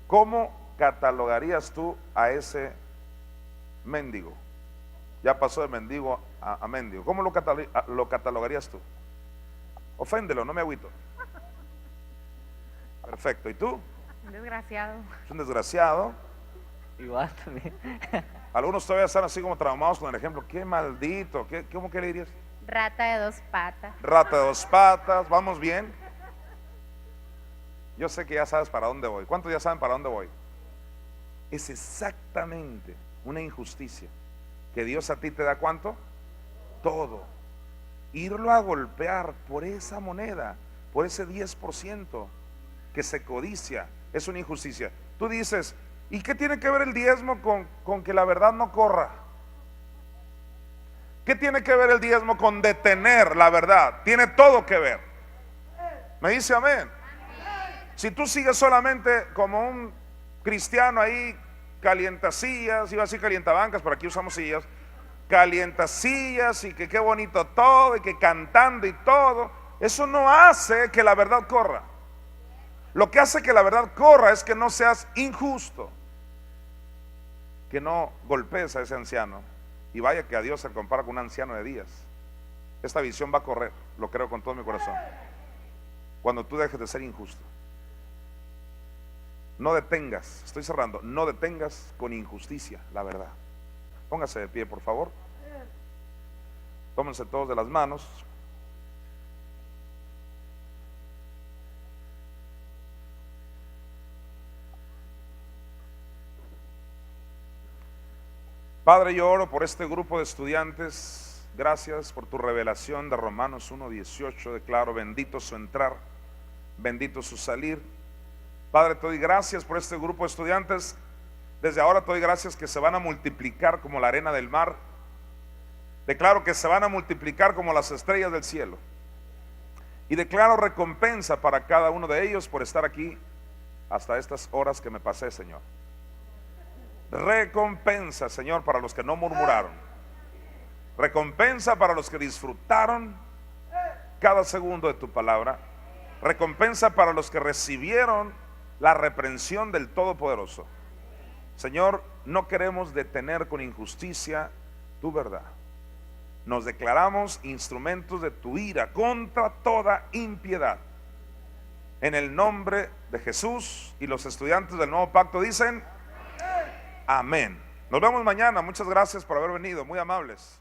¿Cómo catalogarías tú a ese mendigo? Ya pasó de mendigo a mendigo. ¿Cómo lo catalogarías tú? Oféndelo, no me agüito. Perfecto. ¿Y tú? Un desgraciado. Es un desgraciado. Igual también. Algunos todavía están así como traumados con el ejemplo. Qué maldito. ¿Cómo que le dirías? Rata de 2 patas. Rata de 2 patas. ¿Vamos bien? Yo sé que ya sabes para dónde voy. ¿Cuántos ya saben para dónde voy? Es exactamente una injusticia que Dios a ti te da ¿cuánto? Todo. Irlo a golpear por esa moneda, por ese 10% que se codicia, es una injusticia. Tú dices, ¿y qué tiene que ver el diezmo con que la verdad no corra? ¿Qué tiene que ver el diezmo con detener la verdad? Tiene todo que ver. ¿Me dice amén? Si tú sigues solamente como un cristiano ahí, calientasillas, iba a decir calientabancas, por aquí usamos sillas, calientasillas y que qué bonito todo y que cantando y todo, eso no hace que la verdad corra. Lo que hace que la verdad corra es que no seas injusto, que no golpees a ese anciano. Y vaya que a Dios se compara con un anciano de días. Esta visión va a correr, lo creo con todo mi corazón, cuando tú dejes de ser injusto. No detengas, estoy cerrando, no detengas con injusticia la verdad. Póngase de pie, por favor. Tómense todos de las manos. Padre, yo oro por este grupo de estudiantes. Gracias por tu revelación de Romanos 1:18. Declaro bendito su entrar, bendito su salir. Padre, te doy gracias por este grupo de estudiantes. Desde ahora te doy gracias que se van a multiplicar como la arena del mar. Declaro que se van a multiplicar como las estrellas del cielo. Y declaro recompensa para cada uno de ellos por estar aquí hasta estas horas que me pasé, Señor. Recompensa, Señor, para los que no murmuraron. Recompensa para los que disfrutaron cada segundo de tu palabra. Recompensa para los que recibieron la reprensión del Todopoderoso. Señor, no queremos detener con injusticia tu verdad. Nos declaramos instrumentos de tu ira contra toda impiedad. En el nombre de Jesús, y los estudiantes del nuevo pacto dicen amén. Nos vemos mañana. Muchas gracias por haber venido, muy amables.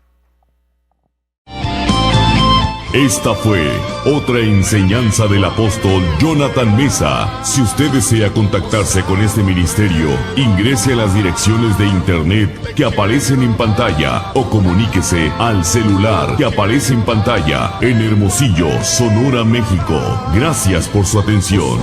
Esta fue otra enseñanza del apóstol Jonathan Mesa. Si usted desea contactarse con este ministerio, ingrese a las direcciones de internet que aparecen en pantalla o comuníquese al celular que aparece en pantalla en Hermosillo, Sonora, México. Gracias por su atención.